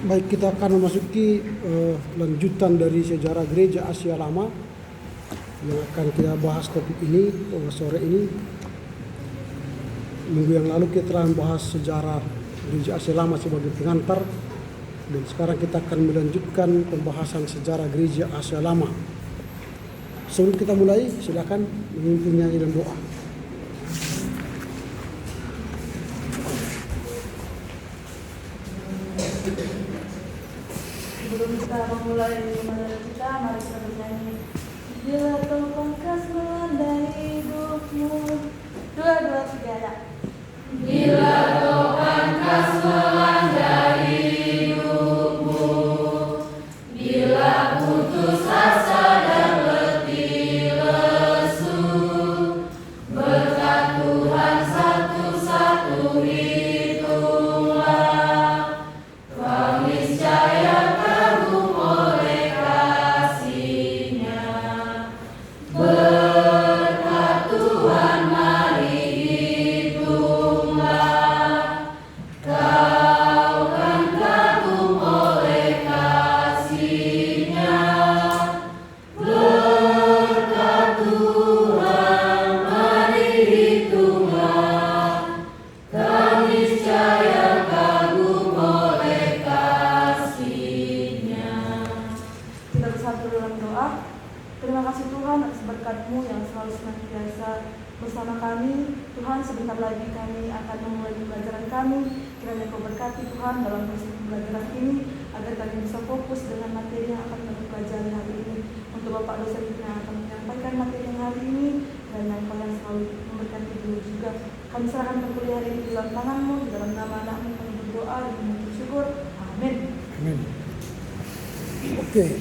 Baik, kita akan memasuki lanjutan dari sejarah gereja Asia Lama yang akan kita bahas topik ini sore ini. Minggu yang lalu kita telah membahas sejarah gereja Asia Lama sebagai pengantar, dan sekarang kita akan melanjutkan pembahasan sejarah gereja Asia Lama. Sebelum kita mulai, silakan memimpin nyanyi dan doa. Sebelum kita memulai ibadah kita, mari kita bernyanyi. Bila kau pangkas melanda hidupmu. 2, 2, 3 ya. Bila kau pangkas melanda hidupmu, bila putus asa dan letih lesu, berkat Tuhan satu-satu hitunglah, kau niscaya kagum oleh kasih-Nya. Berkat Tuhan mari hitunglah, kau kan kagum oleh kasih-Nya. Berkat Tuhan mari hitunglah, kau niscaya kagum oleh kasih-Nya. Kita bersatu dalam doa. Terima kasih Tuhan atas berkat-Mu yang selalu senantiasa bersama kami. Tuhan, sebentar lagi kami akan memulai pembelajaran kami. Kiranya Kau berkati Tuhan dalam proses pembelajaran ini, agar kami bisa fokus dengan materi yang akan kami pelajari hari ini. Untuk Bapak dosen kita yang akan menyampaikan materi yang hari ini, dan yang Kau yang selalu memberkati beliau juga. Kami serahkan kuliah hari ini di dalam tangan-Mu, di dalam nama Anak-Mu kami berdoa dan mengucap syukur. Amin. Amin. Oke.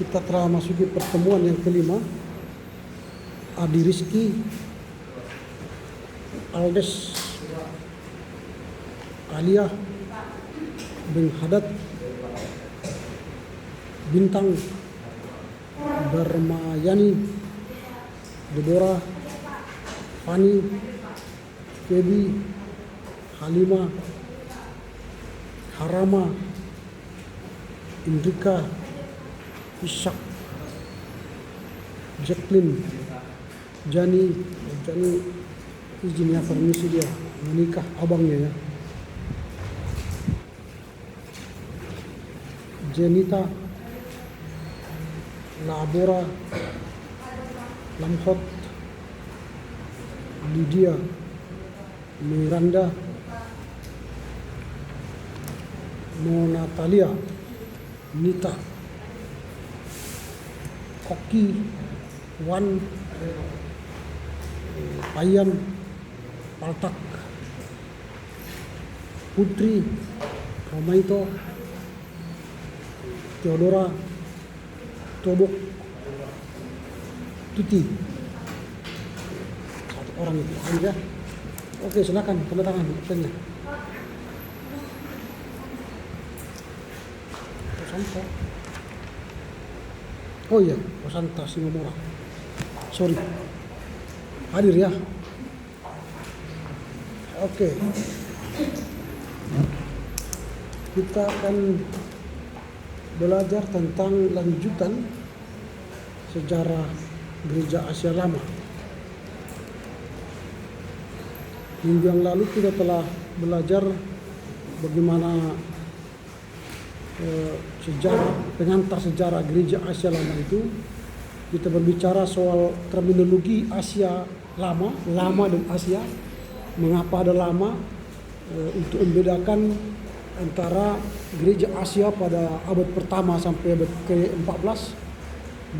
Kita telah masuki pertemuan yang kelima. Adi Rizky, Aldes, Alia, Beng Hadat, Bintang, Darmayani, Deborah, Fani, Febi, Halima, Harama, Indrika, Ishak, Jacqueline, Jani izin ya, permisi dia menikah abangnya ya. Jenita, Labora, Lamhot, Lydia, Miranda, Natalia, Nita, Koki, Wan, Payan, Paltak, Putri, Romaito, Theodora, Tobok, Tuti. Satu orang itu aja. Oke, silakan tanda tangan absennya. Rosanta. Oh iya, Rosanta Singomora. Sorry. Hadir ya. Oke. Kita akan belajar tentang lanjutan sejarah gereja Asia Lama. Minggu yang lalu kita telah belajar bagaimana pengantar sejarah gereja Asia Lama itu. Kita berbicara soal terminologi Asia Lama, lama dan Asia. Mengapa ada lama? Untuk membedakan antara gereja Asia pada abad pertama sampai abad ke-14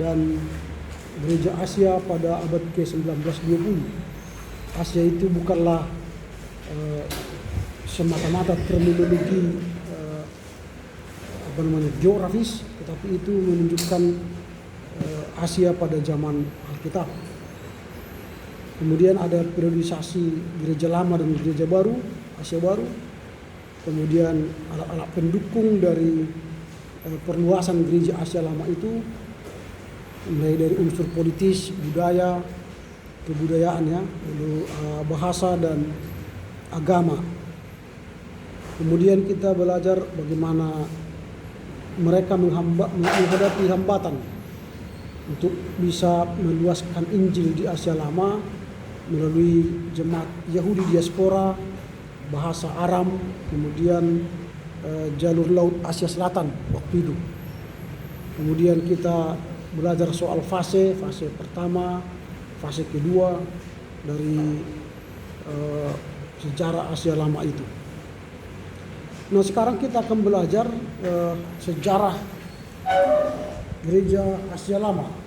dan gereja Asia pada abad ke-19-20. Asia itu bukanlah semata-mata terminologi geografis, tetapi itu menunjukkan Asia pada zaman Alkitab. Kemudian ada periodisasi gereja lama dan gereja baru, Asia baru. Kemudian alat-alat pendukung dari perluasan gereja Asia lama itu, mulai dari unsur politis, budaya, kebudayaan ya, lalu bahasa dan agama. Kemudian kita belajar bagaimana mereka menghadapi hambatan untuk bisa meluaskan Injil di Asia Lama melalui jemaat Yahudi diaspora, bahasa Aram, kemudian jalur laut Asia Selatan waktu itu. Kemudian kita belajar soal fase pertama, fase kedua dari sejarah Asia Lama itu. Nah, sekarang kita akan belajar sejarah gereja Asia Lama.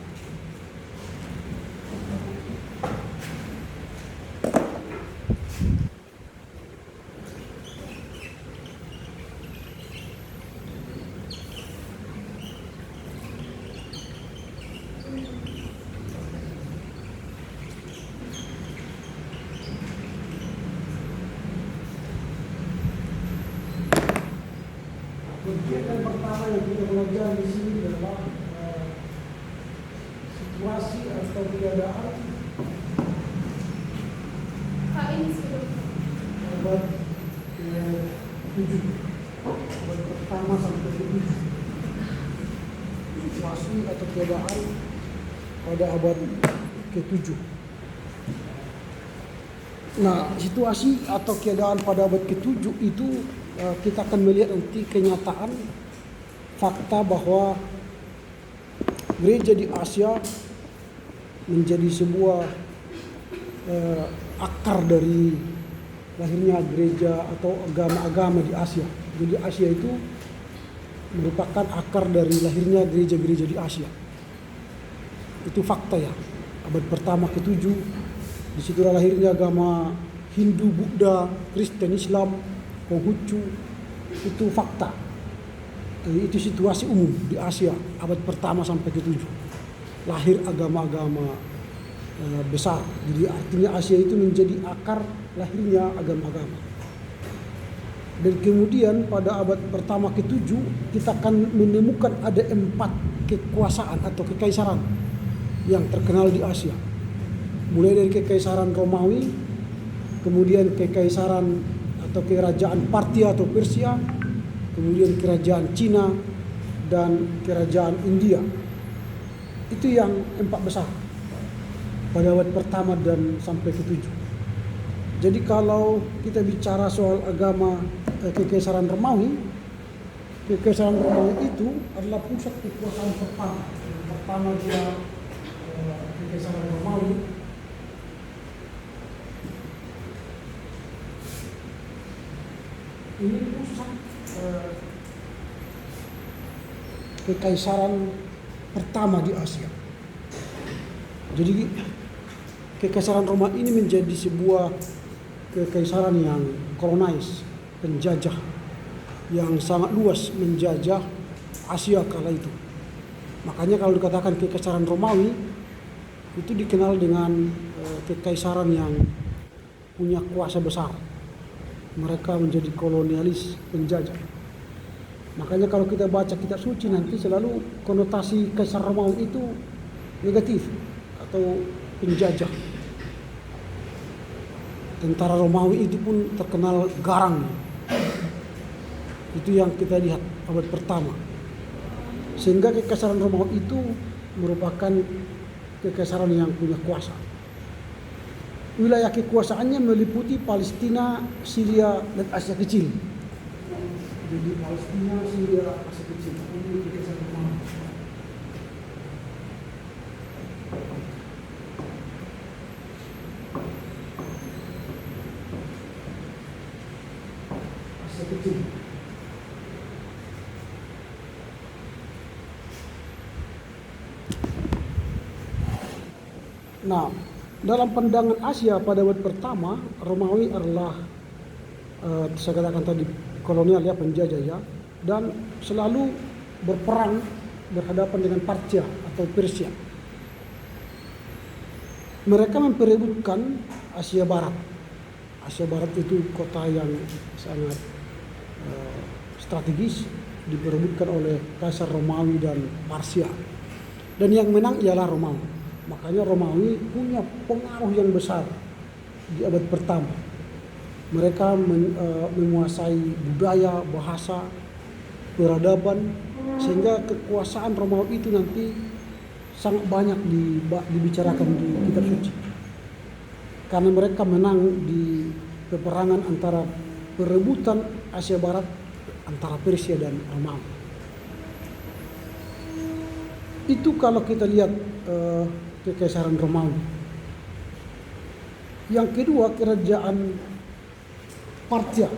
Kegiatan pertama yang kita belajar di sini adalah situasi atau keadaan abad ke-7, abad pertama sampai ke-7. Situasi atau keadaan pada abad ke-7. Nah, situasi atau keadaan pada abad ke-7 itu kita akan melihat nanti kenyataan fakta bahwa gereja di Asia menjadi sebuah akar dari lahirnya gereja atau agama-agama di Asia. Jadi Asia itu merupakan akar dari lahirnya gereja-gereja di Asia. Itu fakta ya. Abad pertama ke-7, disitulah lahirnya agama Hindu, Buddha, Kristen, Islam, Konghucu. Itu fakta. Itu situasi umum di Asia abad pertama sampai ke-7. Lahir agama-agama besar. Jadi artinya Asia itu menjadi akar lahirnya agama-agama. Dan kemudian pada abad pertama ke-7 kita akan menemukan ada 4 kekuasaan atau kekaisaran yang terkenal di Asia. Mulai dari kekaisaran Romawi, kemudian kekaisaran atau kerajaan Parthia atau Persia, kemudian kerajaan Cina dan kerajaan India. Itu yang 4 besar pada abad pertama dan sampai ke-7. Jadi kalau kita bicara soal agama kekaisaran Romawi itu adalah pusat kekuasaan pertama. Yang pertama dia kekaisaran Romawi. Ini pusat kekaisaran pertama di Asia. Jadi kekaisaran Roma ini menjadi sebuah kekaisaran yang kolonial, penjajah yang sangat luas menjajah Asia kala itu. Makanya kalau dikatakan kekaisaran Romawi itu dikenal dengan kekaisaran yang punya kuasa besar. Mereka menjadi kolonialis, penjajah. Makanya kalau kita baca kitab suci nanti selalu konotasi Kaisar Romawi itu negatif atau penjajah. Tentara Romawi itu pun terkenal garang. Itu yang kita lihat abad pertama. Sehingga kekaisaran Romawi itu merupakan kekaisaran yang punya kuasa. Wilayah kekuasaannya meliputi Palestina, Syria, dan Asia Kecil. Jadi Palestina, Syria, Asia Kecil. Ini kekaisaran Romawi. Asia Kecil. Nah, dalam pandangan Asia pada abad pertama, Romawi adalah saya katakan tadi kolonial ya, penjajah ya, dan selalu berperang berhadapan dengan Parthia atau Persia. Mereka memperebutkan Asia Barat. Asia Barat itu kota yang sangat strategis, diperebutkan oleh Kaisar Romawi dan Parsia. Dan yang menang ialah Romawi. Makanya Romawi punya pengaruh yang besar di abad pertama. Mereka menguasai budaya, bahasa, peradaban, sehingga kekuasaan Romawi itu nanti sangat banyak dibicarakan di kitab suci. Karena mereka menang di peperangan antara perebutan Asia Barat antara Persia dan Romawi. Itu kalau kita lihat kekaisaran Romawi. Yang kedua, kerajaan Partia.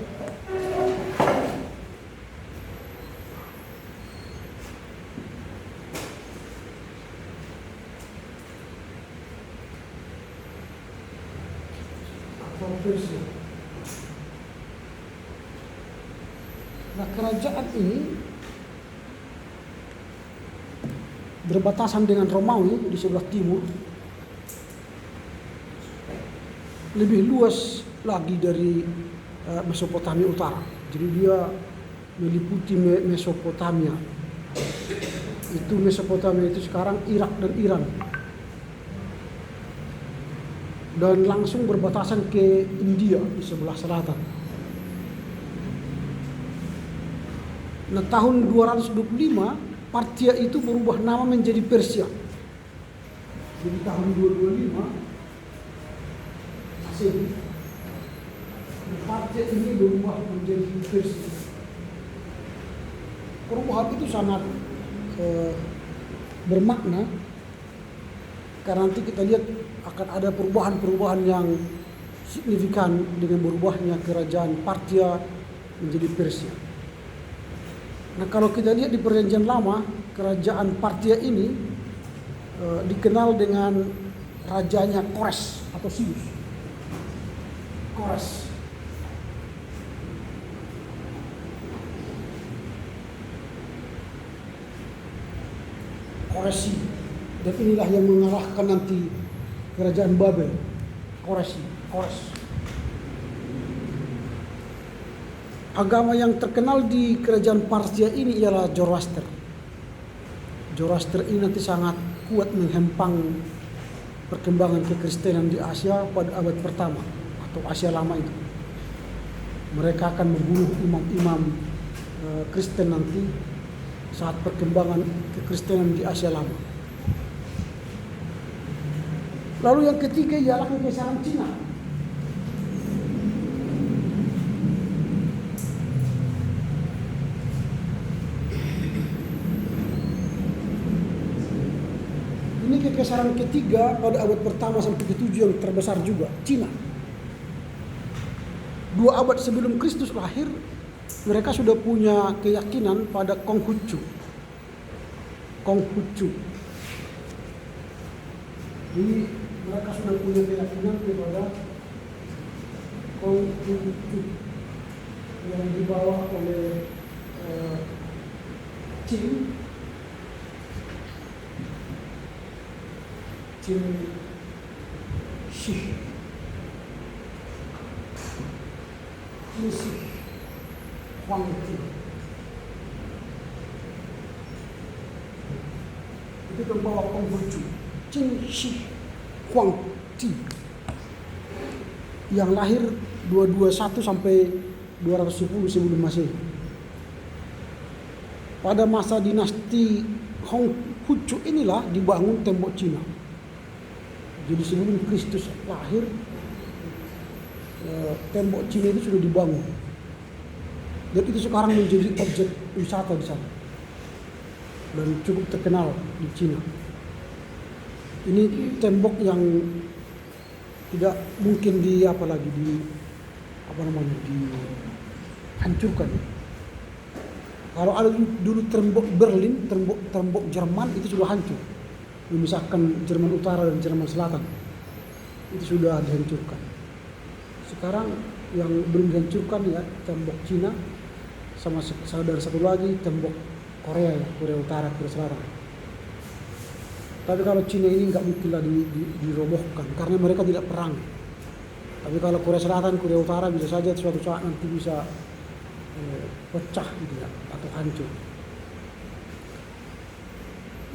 Atau Persia. Nah, kerajaan ini berbatasan dengan Romawi di sebelah timur, lebih luas lagi dari Mesopotamia Utara. Jadi dia meliputi Mesopotamia. Itu Mesopotamia itu sekarang Irak dan Iran. Dan langsung berbatasan ke India di sebelah selatan. Nah, tahun 225 Partia itu berubah nama menjadi Persia. Jadi tahun 225 Masehi, Partia ini berubah menjadi Persia. Perubahan itu sangat bermakna, karena nanti kita lihat akan ada perubahan-perubahan yang signifikan dengan berubahnya kerajaan Partia menjadi Persia. Nah, kalau kita lihat di Perjanjian Lama, kerajaan Partia ini dikenal dengan rajanya Kores atau Sirus. Kores. Koresi. Dan inilah yang mengalahkan nanti kerajaan Babel. Kores. Agama yang terkenal di kerajaan Partia ini ialah Zoroaster. Zoroaster ini nanti sangat kuat menghempang perkembangan kekristenan di Asia pada abad pertama atau Asia Lama itu. Mereka akan membunuh imam-imam Kristen nanti saat perkembangan kekristenan di Asia Lama. Lalu yang ketiga ialah kekaisaran Cina. Ini kekaisaran ketiga pada abad pertama sampai ke-7 yang terbesar juga, Cina. 2 abad sebelum Kristus lahir, mereka sudah punya keyakinan pada Konghucu. Jadi mereka sudah punya keyakinan kepada Konghucu yang dibawa oleh Qin Shi Huangdi. Itu pembawa Konghucu, Qin Shi Huangdi, yang lahir 221 sampai 210 sebelum Masehi. Pada masa dinasti Konghucu inilah dibangun tembok Cina. Jadi sebelum Kristus lahir, tembok Cina itu sudah dibangun. Dan itu sekarang menjadi objek wisata di sana. Dan cukup terkenal di Cina. Ini tembok yang tidak mungkin dihancurkan. Kalau ada dulu tembok Berlin, tembok Jerman itu sudah hancur. Memisahkan Jerman Utara dan Jerman Selatan. Itu sudah dihancurkan. Sekarang yang belum dihancurkan ya tembok Cina, sama saudara satu lagi tembok Korea ya, Korea Utara, Korea Selatan. Tapi kalau Cina ini nggak mungkinlah dirobohkan karena mereka tidak perang. Tapi kalau Korea Selatan, Korea Utara bisa saja suatu saat nanti bisa pecah gitu ya, atau hancur.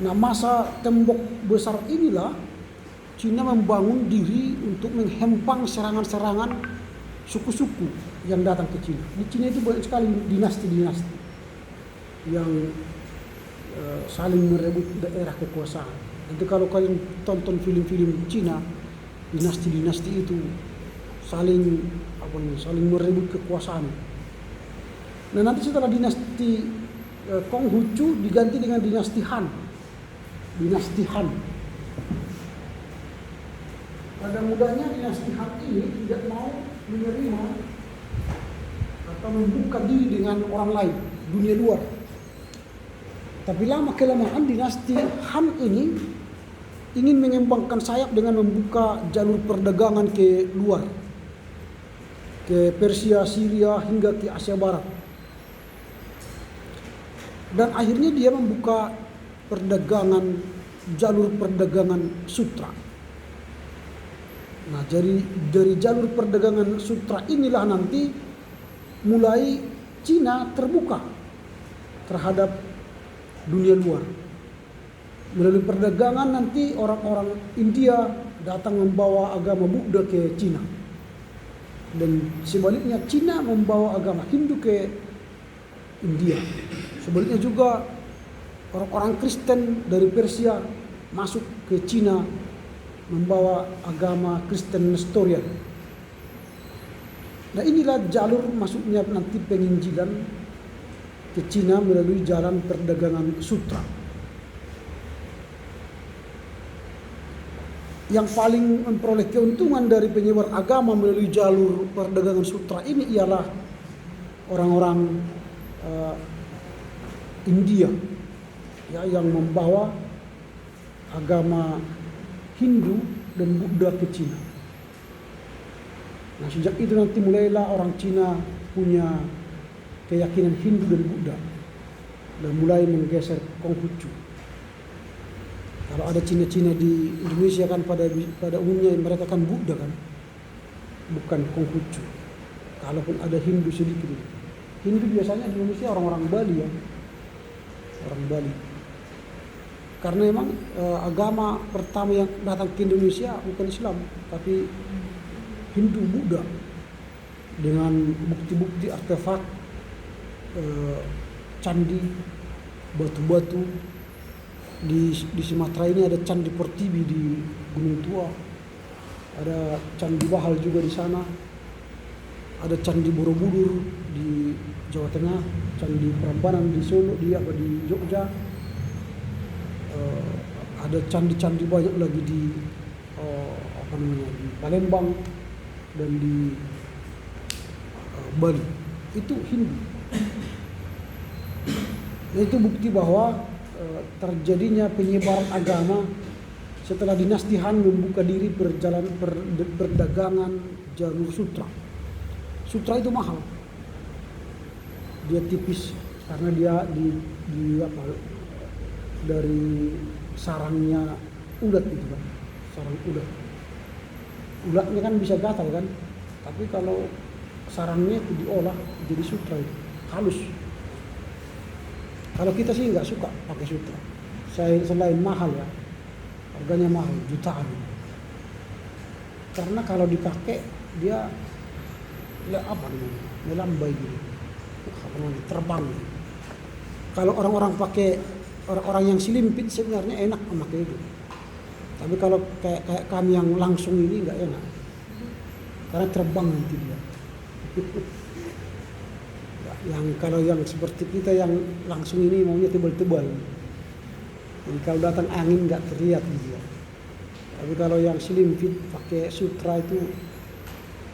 Nah, masa tembok besar inilah Cina membangun diri untuk menghempang serangan-serangan suku-suku yang datang ke Cina. Di Cina itu banyak sekali dinasti-dinasti yang saling merebut daerah kekuasaan. Nanti kalau kalian tonton film-film Cina, dinasti-dinasti itu saling merebut kekuasaan. Nah, nanti setelah dinasti Konghucu diganti dengan dinasti Han. Dinasti Han. Pada mudahnya dinasti Han ini tidak mau menerima atau membuka diri dengan orang lain, dunia luar. Tapi lama kelamaan dinasti Han ini ingin mengembangkan sayap dengan membuka jalur perdagangan ke luar, ke Persia, Syria, hingga ke Asia Barat. Dan akhirnya dia membuka jalur perdagangan sutra. Nah, dari jalur perdagangan sutra inilah nanti mulai Cina terbuka terhadap dunia luar. Melalui perdagangan nanti orang-orang India datang membawa agama Buddha ke Cina. Dan sebaliknya Cina membawa agama Hindu ke India. Sebaliknya juga orang-orang Kristen dari Persia masuk ke Cina membawa agama Kristen Nestorian. Nah, inilah jalur masuknya nanti penginjilan ke Cina melalui jalan perdagangan sutra. Yang paling memperoleh keuntungan dari penyebar agama melalui jalur perdagangan sutra ini ialah orang-orang India, ya, yang membawa agama Hindu dan Buddha ke Cina. Nah, sejak itu nanti mulailah orang Cina punya keyakinan Hindu dan Buddha dan mulai menggeser Konghucu. Kalau ada Cina-Cina di Indonesia kan pada umumnya mereka kan Buddha kan, bukan Konghucu. Kalaupun ada Hindu sedikit. Hindu biasanya di Indonesia orang-orang Bali ya, orang Bali. Karena memang agama pertama yang datang ke Indonesia bukan Islam, tapi Hindu Buddha dengan bukti-bukti artefak, candi, batu-batu. Di Sumatera ini ada Candi Pertiwi di Gunung Tua, ada Candi Bahal juga di sana, ada Candi Borobudur di Jawa Tengah, Candi Prambanan di Solo, di Jogja, ada candi-candi banyak lagi di di Palembang dan di Bali. Itu Hindu. Nah, itu bukti bahwa terjadinya penyebaran agama setelah dinasti Han membuka diri perdagangan jalur sutra. Sutra itu mahal. Dia tipis karena dia dari sarangnya ulat itu kan, sarang ulat. Ulatnya kan bisa gatal kan, tapi kalau sarangnya itu diolah jadi sutra itu halus. Kalau kita sih nggak suka pakai sutra. Selain mahal ya, harganya mahal, jutaan. Karena kalau dipakai dia melambai gitu, terbang. Kalau orang-orang yang selimpit sebenarnya enak memakai itu. Tapi kalau kayak kami yang langsung ini nggak enak, karena terbang nanti dia. Kalau yang seperti kita yang langsung ini maunya tebal-tebal. Jadi kalau datang angin nggak terlihat gitu ya. Tapi kalau yang slim fit pakai sutra itu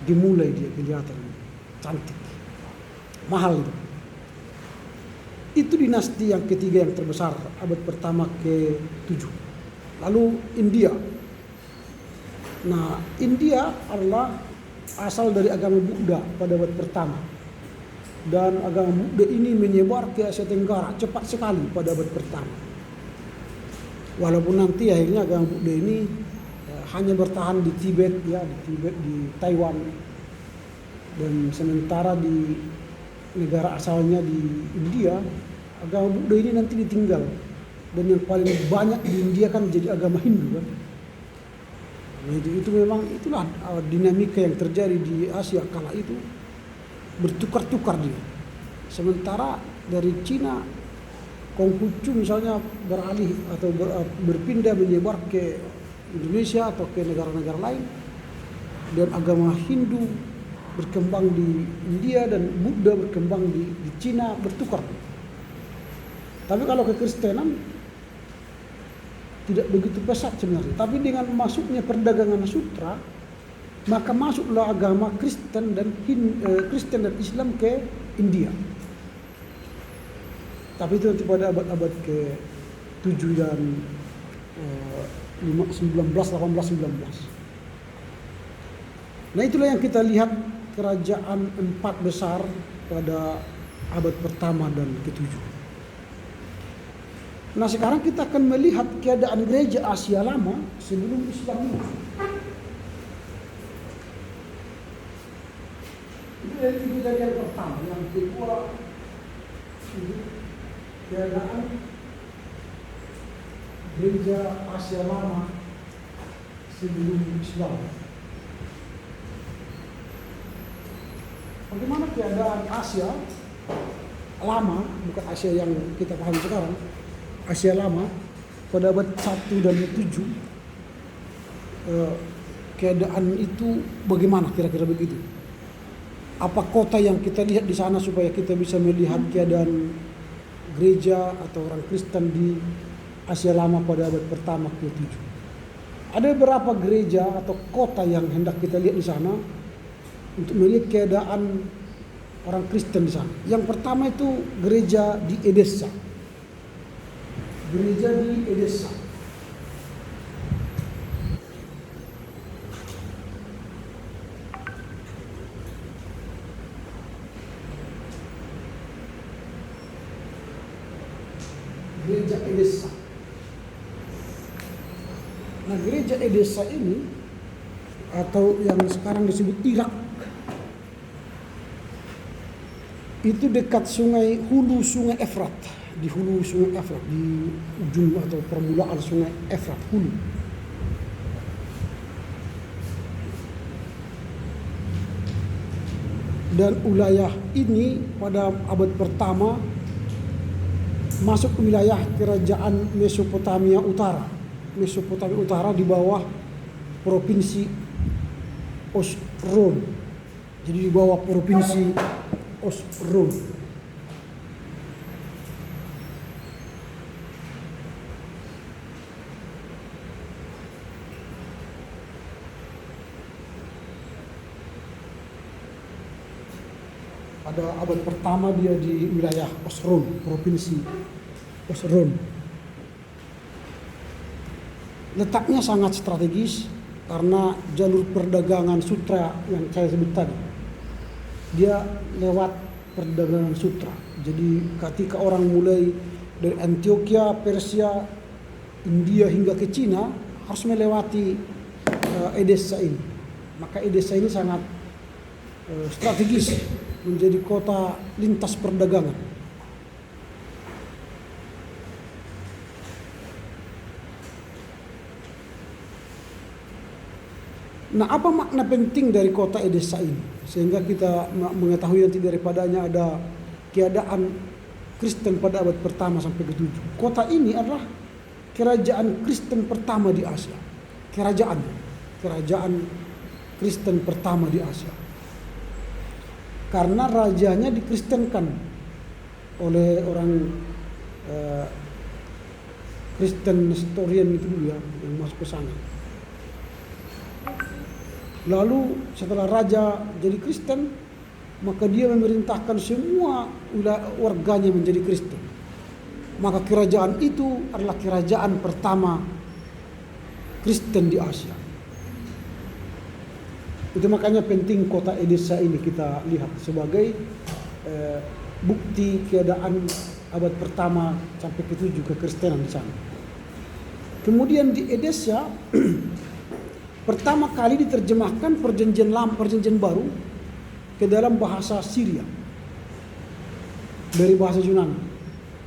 dimulai dia kelihatan cantik, mahal itu. Itu dinasti yang ketiga yang terbesar abad pertama ke-7. Lalu India. Nah, India adalah asal dari agama Buddha pada abad pertama. Dan agama Buddha ini menyebar ke Asia Tenggara cepat sekali pada abad pertama. Walaupun nanti akhirnya agama Buddha ini hanya bertahan di Tibet, di Taiwan, dan sementara di negara asalnya di India, agama Buddha ini nanti ditinggal. Dan yang paling banyak di India kan jadi agama Hindu kan. Nah, itu memang itulah dinamika yang terjadi di Asia kala itu, bertukar-tukar dia. Sementara dari Cina, Konghucu misalnya beralih atau berpindah menyebar ke Indonesia atau ke negara-negara lain, dan agama Hindu berkembang di India dan Buddha berkembang di Cina, bertukar. Tapi kalau kekristenan tidak begitu pesat sebenarnya. Tapi dengan masuknya perdagangan sutra, maka masuklah agama Kristen dan Kristen dan Islam ke India. Tapi itu nanti pada abad-abad ke-7 dan 19, 18, 19. Nah, itulah yang kita lihat kerajaan 4 besar pada abad pertama dan ke-7. Nah, sekarang kita akan melihat keadaan gereja Asia Lama sebelum Islam ini. Itu dari yang pertama. Yang kedua, keadaan gereja Asia Lama sebelum Islam. Bagaimana keadaan Asia Lama, bukan Asia yang kita paham sekarang, Asia Lama pada abad 1 dan 7, keadaan itu bagaimana kira-kira begitu? Apa kota yang kita lihat di sana supaya kita bisa melihat keadaan gereja atau orang Kristen di Asia Lama pada abad pertama ke-7? Ada beberapa gereja atau kota yang hendak kita lihat di sana untuk melihat keadaan orang Kristen di sana. Yang pertama itu gereja di Edessa. Gereja di Edessa. Gereja Edessa. Nah, gereja Edessa ini atau yang sekarang disebut Irak, itu dekat hulu sungai Efrat. Di hulu sungai Efrat, di ujung atau permulaan sungai Efrat, hulu. Dan wilayah ini pada abad pertama masuk wilayah kerajaan Mesopotamia Utara. Mesopotamia Utara di bawah provinsi Osron. Jadi di bawah provinsi Osron. Pada abad pertama dia di wilayah Osron, provinsi Osron. Letaknya sangat strategis karena jalur perdagangan sutra yang saya sebut tadi. Dia lewat perdagangan sutra. Jadi ketika orang mulai dari Antioquia, Persia, India hingga ke Cina harus melewati Edessa ini. Maka Edessa ini sangat strategis, menjadi kota lintas perdagangan. Nah, apa makna penting dari kota Edessa ini? Sehingga kita mengetahui nanti daripadanya ada keadaan Kristen pada abad pertama sampai ke-7. Kota ini adalah kerajaan Kristen pertama di Asia. Kerajaan Kristen pertama di Asia. Karena rajanya dikristenkan oleh orang Kristen Nestorian itu dulu ya, yang masuk ke sana. Lalu setelah raja jadi Kristen, maka dia memerintahkan semua warganya menjadi Kristen. Maka kerajaan itu adalah kerajaan pertama Kristen di Asia. Itu makanya penting kota Edessa ini kita lihat sebagai bukti keadaan abad pertama sampai ke-7 kekristenan di sana. Kemudian di Edessa pertama kali diterjemahkan perjanjian lama, perjanjian baru ke dalam bahasa Syria dari bahasa Yunani.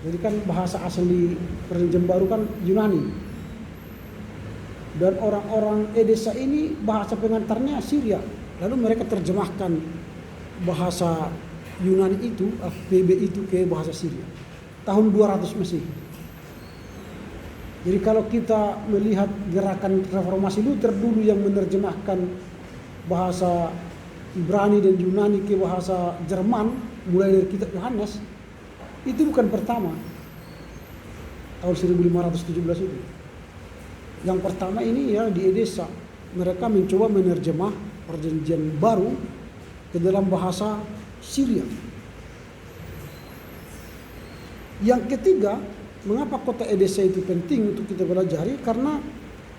Jadi kan bahasa asli perjanjian baru kan Yunani. Dan orang-orang Edessa ini bahasa pengantarnya Syria. Lalu mereka terjemahkan bahasa Yunani itu, PB itu ke bahasa Syria. Tahun 200 Masehi. Jadi kalau kita melihat gerakan reformasi Luther dulu yang menerjemahkan bahasa Ibrani dan Yunani ke bahasa Jerman, mulai dari kitab Yohanes, itu bukan pertama. Tahun 1517 itu. Yang pertama ini ya di Edessa. Mereka mencoba menerjemah perjanjian baru ke dalam bahasa Syria. Yang ketiga, mengapa kota Edessa itu penting untuk kita pelajari? Karena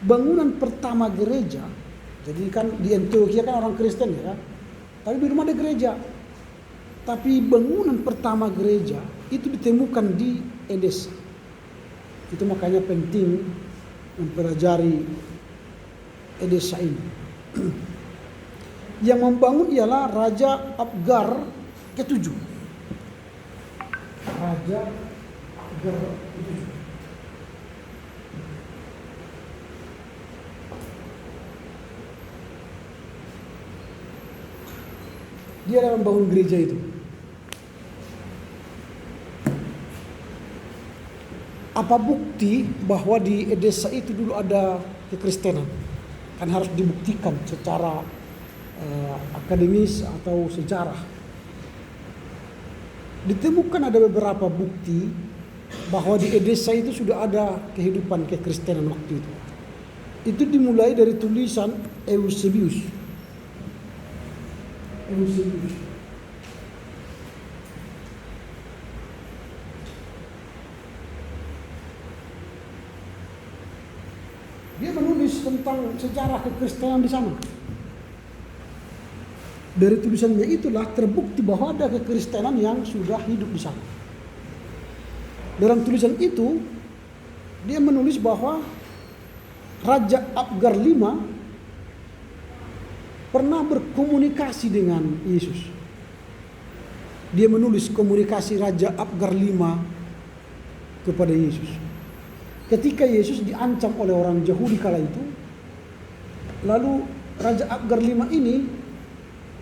bangunan pertama gereja, jadi kan di Antioquia kan orang Kristen ya kan? Tapi belum ada gereja. Tapi bangunan pertama gereja itu ditemukan di Edessa. Itu makanya penting mempelajari Edessa ini. Yang membangun ialah Raja Abgar ke-7. Raja Abgar ke-7. Dia yang membangun gereja itu. Apa bukti bahwa di Edessa itu dulu ada kekristenan? Kan harus dibuktikan secara akademis atau sejarah. Ditemukan ada beberapa bukti bahwa di Edessa itu sudah ada kehidupan kekristenan waktu itu. Itu dimulai dari tulisan Eusebius. Dia menulis tentang sejarah kekristenan di sana. Dari tulisannya itulah terbukti bahwa ada kekristenan yang sudah hidup di sana. Dalam tulisan itu, dia menulis bahwa Raja Abgar V pernah berkomunikasi dengan Yesus. Dia menulis komunikasi Raja Abgar V kepada Yesus. Ketika Yesus diancam oleh orang Yahudi kala itu, lalu Raja Abgar V ini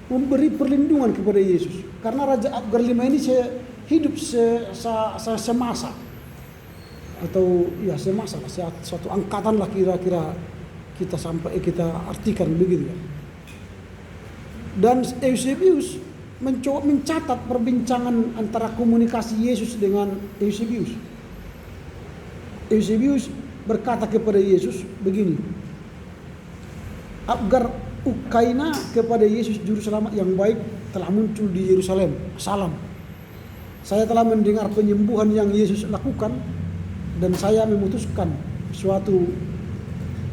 memberi perlindungan kepada Yesus. Karena Raja Abgar V ini hidup semasa. Atau ya semasa, suatu angkatan lah kira-kira kita artikan begitu ya. Dan Eusebius mencoba mencatat perbincangan antara komunikasi Yesus dengan Eusebius. Eusebius berkata kepada Yesus begini, Abgar Ukaina kepada Yesus juru selamat yang baik telah muncul di Yerusalem. Salam. Saya telah mendengar penyembuhan yang Yesus lakukan dan saya memutuskan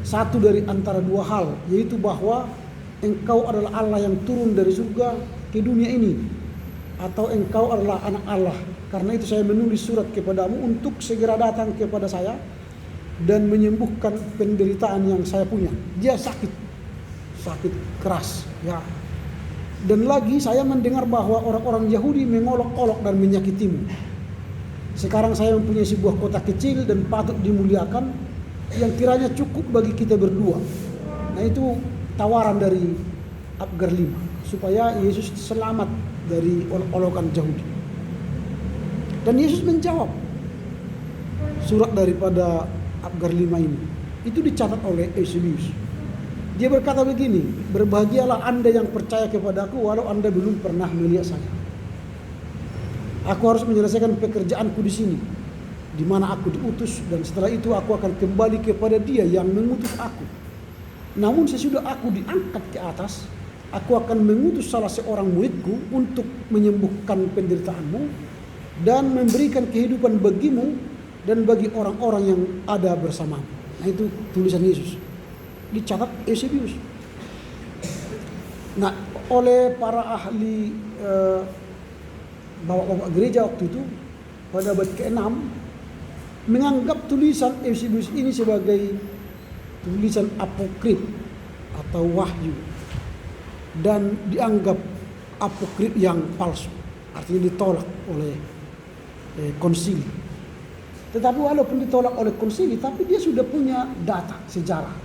satu dari antara dua hal, yaitu bahwa engkau adalah Allah yang turun dari surga ke dunia ini atau engkau adalah anak Allah. Karena itu saya menulis surat kepadamu untuk segera datang kepada saya dan menyembuhkan penderitaan yang saya punya. Dia sakit keras ya. Dan lagi saya mendengar bahwa orang-orang Yahudi mengolok-olok dan menyakitimu. Sekarang saya mempunyai sebuah kota kecil dan patut dimuliakan yang kiranya cukup bagi kita berdua. Nah itu tawaran dari Abgar V supaya Yesus selamat dari olok-olokan Yahudi. Dan Yesus menjawab surat daripada Abgar V ini. Itu dicatat oleh Eusebius. Dia berkata begini, berbahagialah Anda yang percaya kepadaku walau Anda belum pernah melihat saya. Aku harus menyelesaikan pekerjaanku di sini, di mana aku diutus, dan setelah itu aku akan kembali kepada Dia yang mengutus aku. Namun sesudah aku diangkat ke atas, aku akan mengutus salah seorang muridku untuk menyembuhkan penderitaanmu dan memberikan kehidupan bagimu dan bagi orang-orang yang ada bersamamu. Nah itu tulisan Yesus. Dicatat Eusebius. Nah, oleh para ahli bapak-bapak gereja waktu itu pada abad ke-6 menganggap tulisan Eusebius ini sebagai tulisan apokrif atau wahyu dan dianggap apokrif yang palsu, artinya ditolak oleh konsili. Tetapi walaupun ditolak oleh konsili, tapi dia sudah punya data sejarah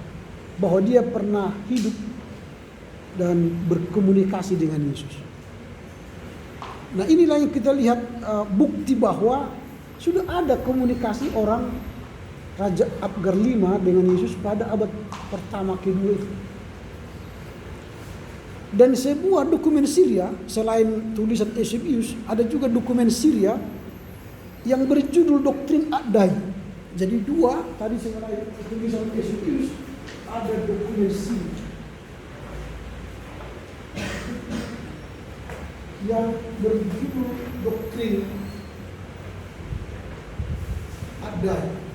bahwa dia pernah hidup dan berkomunikasi dengan Yesus. Nah, inilah yang kita lihat bukti bahwa sudah ada komunikasi orang Raja Abgar V dengan Yesus pada abad pertama kedua itu. Dan sebuah dokumen Syria, selain tulisan Eusebius, ada juga dokumen Syria yang berjudul Doktrin Ad-Dai. Jadi dua, tadi selain tulisan Eusebius, ada dokumen Syria yang berjudul Doktrin Ad-Dai.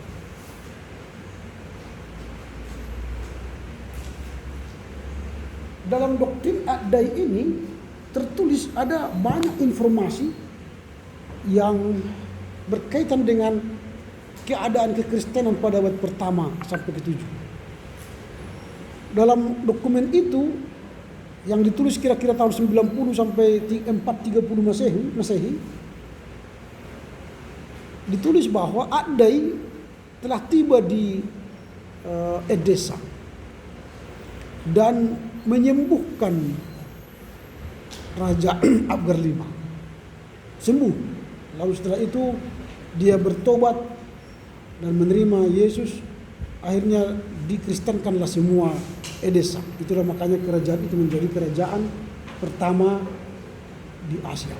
Dalam doktrin Ad-Dai ini tertulis ada banyak informasi yang berkaitan dengan keadaan kekristenan pada abad pertama sampai ke-7. Dalam dokumen itu yang ditulis kira-kira tahun 90 sampai 430 Masehi ditulis bahwa Ad-Dai telah tiba di Edessa dan menyembuhkan Raja Abgar V. Sembuh. Lalu setelah itu dia bertobat dan menerima Yesus. Akhirnya dikristenkanlah semua Edessa. Itulah makanya kerajaan itu menjadi kerajaan pertama di Asia.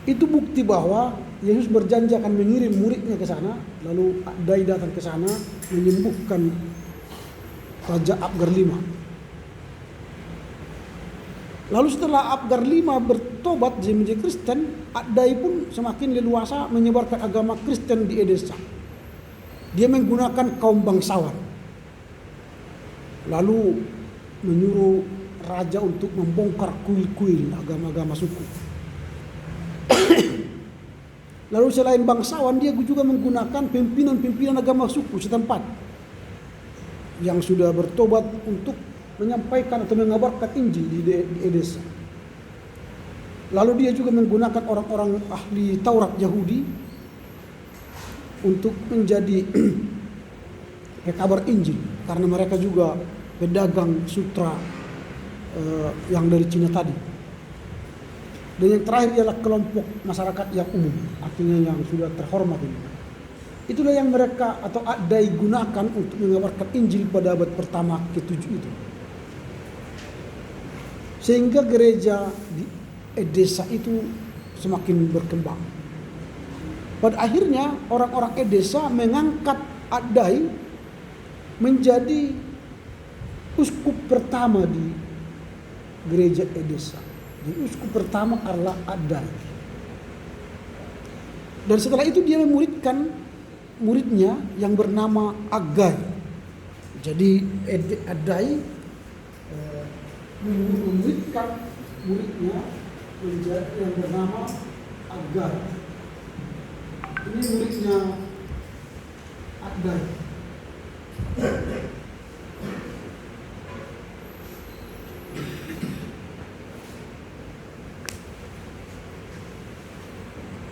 Itu bukti bahwa Yesus berjanji akan mengirim muridnya ke sana. Lalu Ad-Dai datang ke sana menyembuhkan Raja Abgar V. Lalu setelah Abgar V bertobat menjadi Kristen, Ad-Dai pun semakin leluasa menyebarkan agama Kristen di Edessa. Dia menggunakan kaum bangsawan. Lalu menyuruh raja untuk membongkar kuil-kuil agama-agama suku. Lalu selain bangsawan, dia juga menggunakan pimpinan-pimpinan agama suku setempat yang sudah bertobat untuk menyampaikan atau mengabarkan Injil di Edessa. Lalu dia juga menggunakan orang-orang ahli Taurat Yahudi untuk menjadi pekabar Injil, karena mereka juga pedagang sutra yang dari Cina tadi. Dan yang terakhir ialah kelompok masyarakat yang umum, artinya yang sudah terhormat ini. Itulah yang mereka atau Ad-Dai gunakan untuk mengabarkan Injil pada abad pertama ke-7 itu. Sehingga gereja di Edessa itu semakin berkembang. Pada akhirnya orang-orang Edessa mengangkat Ad-Dai menjadi uskup pertama di gereja Edessa. Jadi uskup pertama adalah Ad-Dai. Dan setelah itu dia memuridkan muridnya yang bernama Agai. Jadi Ad-Dai memuridkan muridnya menjadi yang bernama Agai. Ini muridnya Ad-Dai.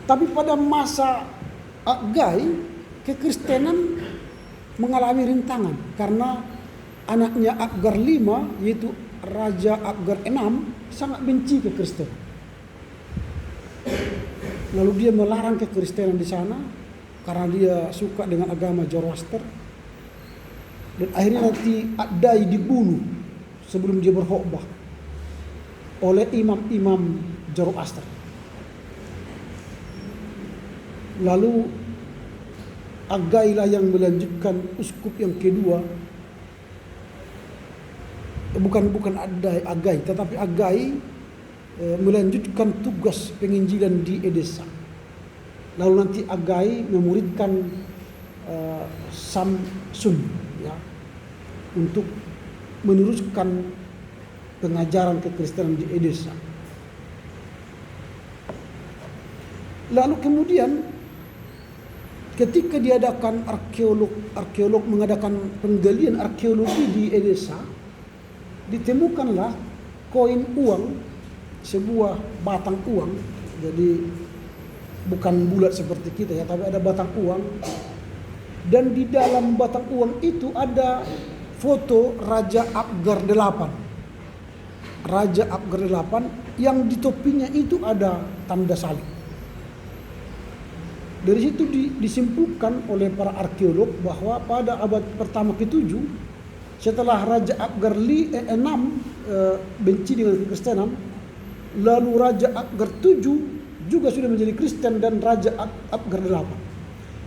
Tapi pada masa Agai, kekristenan mengalami rintangan karena anaknya Abgar V, yaitu Raja Abgar VI, sangat benci kekristenan. Lalu dia melarang kekristenan di sana karena dia suka dengan agama Zoroaster. Dan akhirnya nanti Ad-Dai dibunuh sebelum dia berkhotbah oleh imam-imam Zoroaster. Lalu Agai lah yang melanjutkan uskup yang kedua. Bukan Agai, tetapi Agai melanjutkan tugas penginjilan di Edessa. Lalu nanti Agai memuridkan Samsun, ya, untuk meneruskan pengajaran kekristenan di Edessa. Lalu kemudian ketika diadakan arkeolog mengadakan penggalian arkeologi di Edessa, ditemukanlah koin uang, sebuah batang uang. Jadi bukan bulat seperti kita ya, tapi ada batang uang Dan di dalam batang uang itu ada foto Raja Abgar VIII. Raja Abgar VIII yang di topinya itu ada tanda salib. Dari situ disimpulkan oleh para arkeolog bahwa pada abad pertama ke-7 setelah Raja Abgar VI benci dengan Kekristenan, lalu Raja Abgar VII juga sudah menjadi Kristen dan Raja Abgar VIII.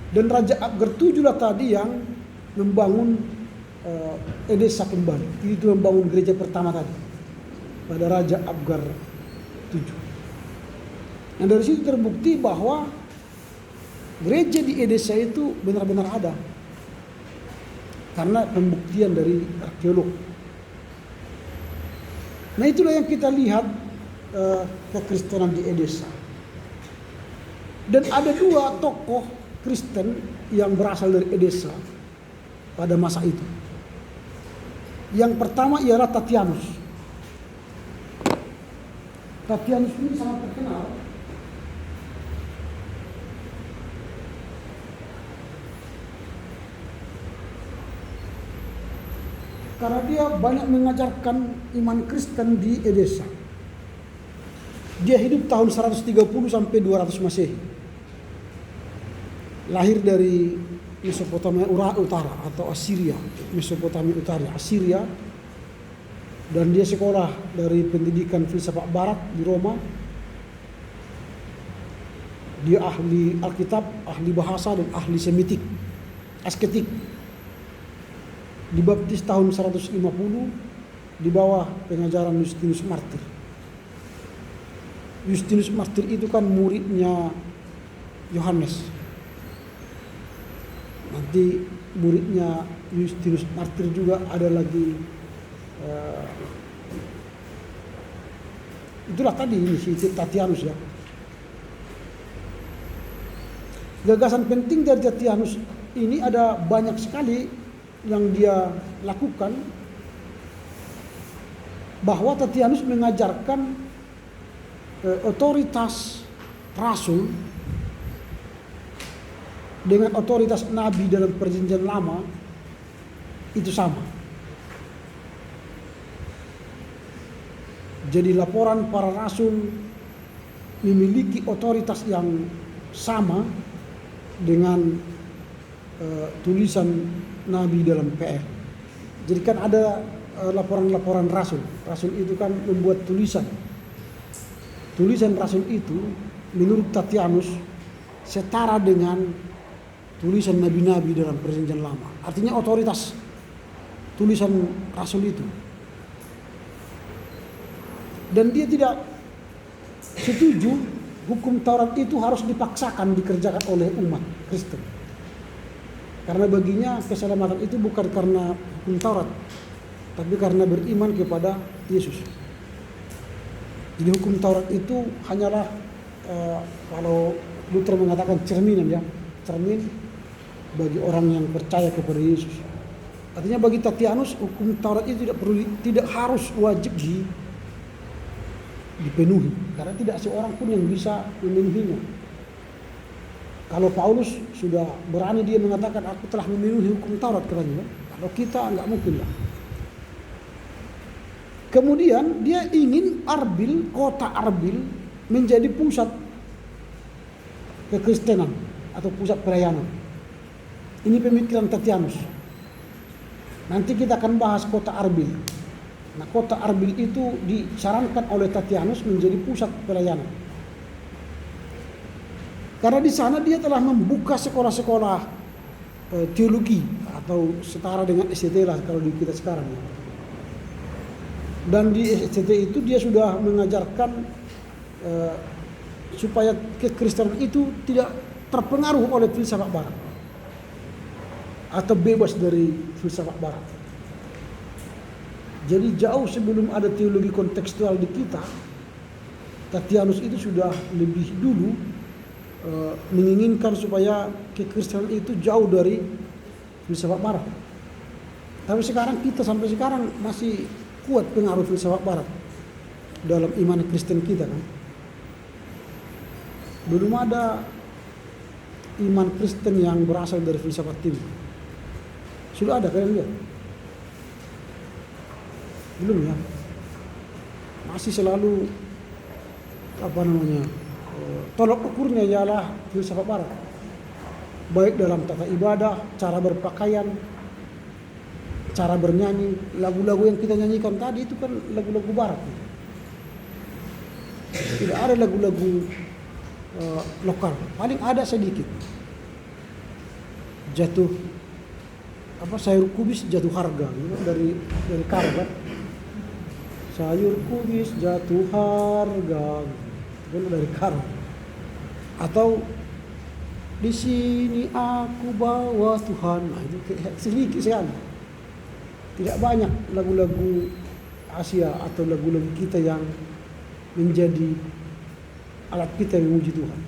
Dan Raja Abgar VII lah tadi yang membangun Edessa kembali. Itu membangun gereja pertama tadi pada Raja Abgar VII. Nah dari situ terbukti bahwa gereja di Edessa itu benar-benar ada. Karena pembuktian dari arkeolog. Nah itulah yang kita lihat kekristenan di Edessa. Dan ada dua tokoh Kristen yang berasal dari Edessa pada masa itu. Yang pertama ialah Tatianus. Tatianus ini sangat terkenal karena dia banyak mengajarkan iman Kristen di Edessa. Dia hidup tahun 130 sampai 200 Masehi. Lahir dari Mesopotamia Utara atau Assyria, Mesopotamia Utara, Assyria. Dan dia sekolah dari pendidikan filsafat barat di Roma. Dia ahli Alkitab, ahli bahasa dan ahli Semitik, asketik. Dibaptis tahun 150 di bawah pengajaran Justinus Martir. Justinus Martir itu kan muridnya Yohanes. Nanti muridnya Justinus Martir juga ada lagi. Itulah tadi ini si Tatianus ya. Gagasan penting dari Tatianus ini ada banyak sekali yang dia lakukan, bahwa Tatianus mengajarkan otoritas rasul dengan otoritas nabi dalam perjanjian lama itu sama. Jadi laporan para rasul memiliki otoritas yang sama dengan tulisan nabi dalam PR. Jadi kan ada laporan-laporan rasul. Rasul itu kan membuat tulisan. Tulisan rasul itu menurut Tatianus setara dengan tulisan nabi-nabi dalam perjanjian lama. Artinya otoritas tulisan rasul itu. Dan dia tidak setuju hukum Taurat itu harus dipaksakan dikerjakan oleh umat Kristen. Karena baginya keselamatan itu bukan karena hukum Taurat, tapi karena beriman kepada Yesus. Jadi hukum Taurat itu hanyalah kalau Luther mengatakan cerminan ya, cermin bagi orang yang percaya kepada Yesus. Artinya bagi Tatianus hukum Taurat itu tidak harus wajib dipenuhi, karena tidak seorang pun yang bisa memenuhinya. Kalau Paulus sudah berani dia mengatakan aku telah memenuhi hukum Taurat katanya, kalau kita nggak mungkin lah. Kemudian dia ingin Arbil, kota Arbil menjadi pusat kekristenan atau pusat pelayanan. Ini pemikiran Tatianus. Nanti kita akan bahas kota Arbil. Nah, kota Arbil itu disarankan oleh Tatianus menjadi pusat pelayanan. Karena di sana dia telah membuka sekolah-sekolah teologi atau setara dengan SCT lah kalau di kita sekarang. Dan di SCT itu dia sudah mengajarkan supaya kekristenan itu tidak terpengaruh oleh filsafat barat atau bebas dari filsafat barat. Jadi jauh sebelum ada teologi kontekstual di kita, Tatianus itu sudah lebih dulu menginginkan supaya kekristenan itu jauh dari filsafat barat. Tapi sekarang kita sampai sekarang masih kuat pengaruh filsafat barat dalam iman Kristen kita kan. Belum ada iman Kristen yang berasal dari filsafat timur. Sudah ada kalian lihat? Belum ya? Masih selalu tolok ukurnya ialah filsafat barat. Baik dalam tata ibadah, cara berpakaian, cara bernyanyi, lagu-lagu yang kita nyanyikan tadi itu kan lagu-lagu barat. Tidak ada lagu-lagu lokal, paling ada sedikit. Sayur kubis jatuh harga gitu, dari Karo kan. Sayur kubis jatuh harga gitu, dari Karo. Atau di sini aku bawa Tuhan. Nah, itu sedikit sekali. Tidak banyak lagu-lagu Asia atau lagu-lagu kita yang menjadi alat kita memuji Tuhan.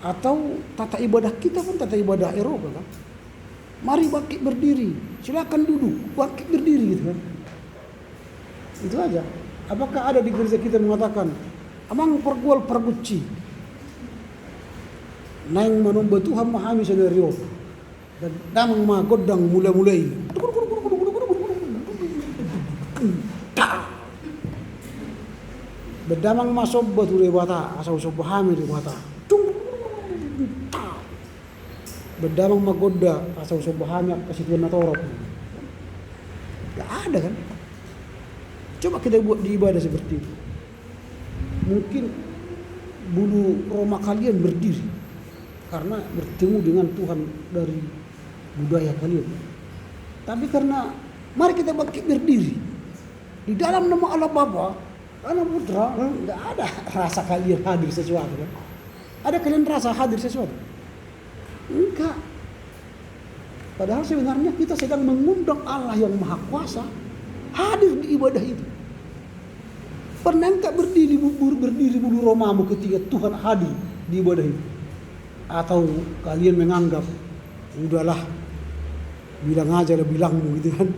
Atau tata ibadah kita pun tata ibadah Eropa kan. Mari bangkit berdiri, silakan duduk, bangkit berdiri gitu kan. Itu aja. Apakah ada di gereja kita mengatakan amang pergual perguci naing manomba Tuhan mahami scenario dan damang magodang mulai-mulai bedamang masob batu rebata asal sobahami rebata bedamang magoda asal sobahami kasituan natorop. Gak ada kan? Coba kita buat di ibadah seperti itu. Mungkin bulu Roma kalian berdiri karena bertemu dengan Tuhan dari budaya kalian. Tapi karena mari kita bangkit berdiri di dalam nama Allah Bapa, Anak Putra, nggak ada rasa kalian hadir sesuatu kan? Ada kalian rasa hadir sesuatu? Enggak. Padahal sebenarnya kita sedang mengundang Allah yang Maha Kuasa hadir di ibadah itu. Pernah enggak berdiri bulu Romamu ketika Tuhan hadir di ibadah itu? Atau kalian menganggap udahlah bilang aja lah bilangmu gitu kan,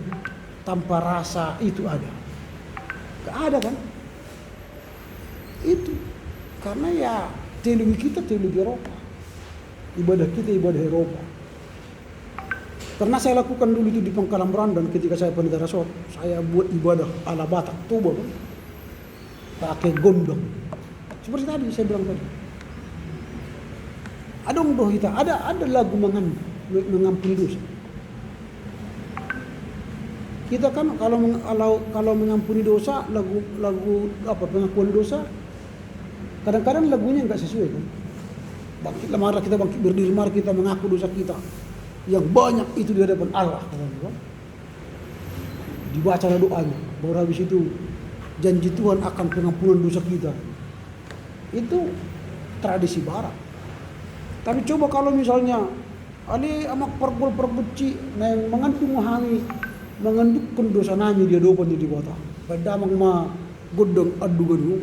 tanpa rasa itu ada? Gak ada kan? Itu karena ya teologi kita teologi Eropa, ibadah kita ibadah Eropa. Pernah saya lakukan dulu itu di Pangkalan Brandan ketika saya pendeta resort. Saya buat ibadah ala Batak, Toba kan, pakai gondong. Seperti tadi saya bilang tadi. Ada doa kita, ada lagu mengampuni dosa. Kita kan kalau mengampuni dosa, lagu pengakuan dosa, kadang-kadang lagunya nggak sesuai kan. Bangkitlah, marilah kita bangkit berdiri, mari kita mengaku dosa kita yang banyak itu di hadapan Allah. Dibacalah doanya, baru habis itu janji Tuhan akan pengampunan dosa kita. Itu tradisi Barat. Tapi coba kalau misalnya ali amak pergol perbuci nang mengantu mohami mengandukkan dosa nami dia dopan di bawah. Padamang ma godong adugan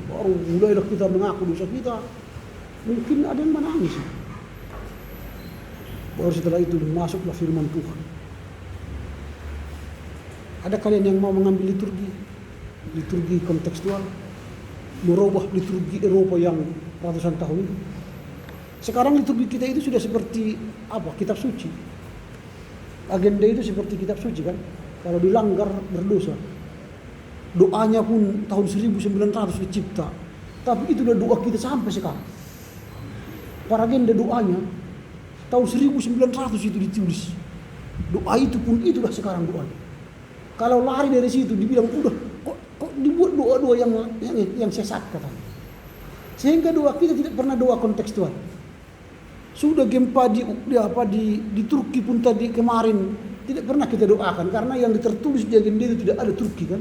baru mulailah kita mengaku dosa kita. Mungkin ada yang menangis. Baru setelah itu masuklah firman Tuhan. Ada kalian yang mau mengambil liturgi kontekstual, merubah liturgi Eropa yang ratusan tahun itu. Sekarang liturgi kita itu sudah seperti kitab suci. Agenda itu seperti kitab suci kan. Kalau dilanggar berdosa. Doanya pun tahun 1900 dicipta. Tapi itu udah doa kita sampai sekarang. Para agenda doanya tahun 1900 itu ditulis. Doa itu pun itulah sekarang doanya. Kalau lari dari situ dibilang udah kok dibuat doa-doa yang sesat katanya. Sehingga doa kita tidak pernah doa kontekstual. Sudah gempa di Turki pun tadi kemarin tidak pernah kita doakan karena yang tertulis di agenda itu tidak ada Turki kan.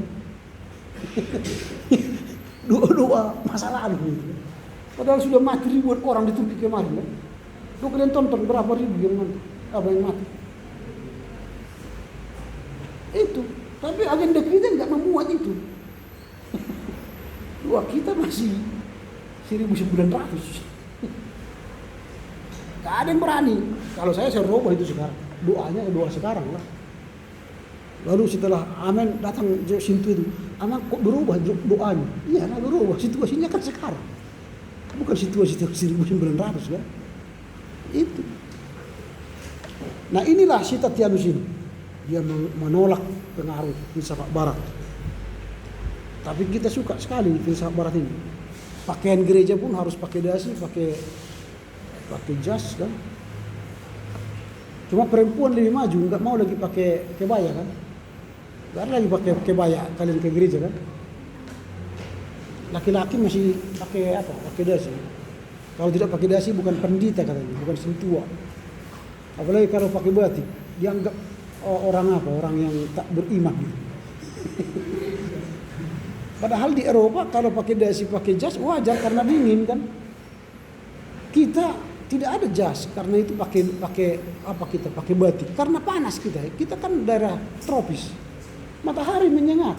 Doa-doa masa lalu gitu. Padahal sudah mati ribuan orang di Turki kemarin kan. Tuh kalian tonton berapa ribu yang mati. Itu. Tapi agenda kita nggak memuat itu. Doa kita masih 1900. Gak ada yang berani. Kalau saya rubah itu sekarang. Doanya doa sekarang lah. Lalu setelah amin datang sintu itu, aman kok berubah doanya? Iya lah berubah. Situasinya kan sekarang. bukan situasi 1900 kan? Itu. Nah inilah si Tatianus ini. Dia menolak pengaruh filsafat Barat. Tapi kita suka sekali filsafat Barat ini. Pakaian gereja pun harus pakai dasi, pakai jas kan. Cuma perempuan lebih maju, nggak mau lagi pakai kebaya kan. Nggak ada lagi pakai kebaya kalian ke gereja kan. Laki-laki masih pakai apa? Pakai dasi. Kalau tidak pakai dasi bukan pendeta katanya, bukan sentua. Apalagi kalau pakai batik, dianggap orang apa? Orang yang tak beriman gitu. Padahal di Eropa kalau pakai dasi, pakai jas wajar karena dingin kan. Kita tidak ada jas karena itu pakai apa kita pakai batik karena panas kita. Kita kan daerah tropis. Matahari menyengat.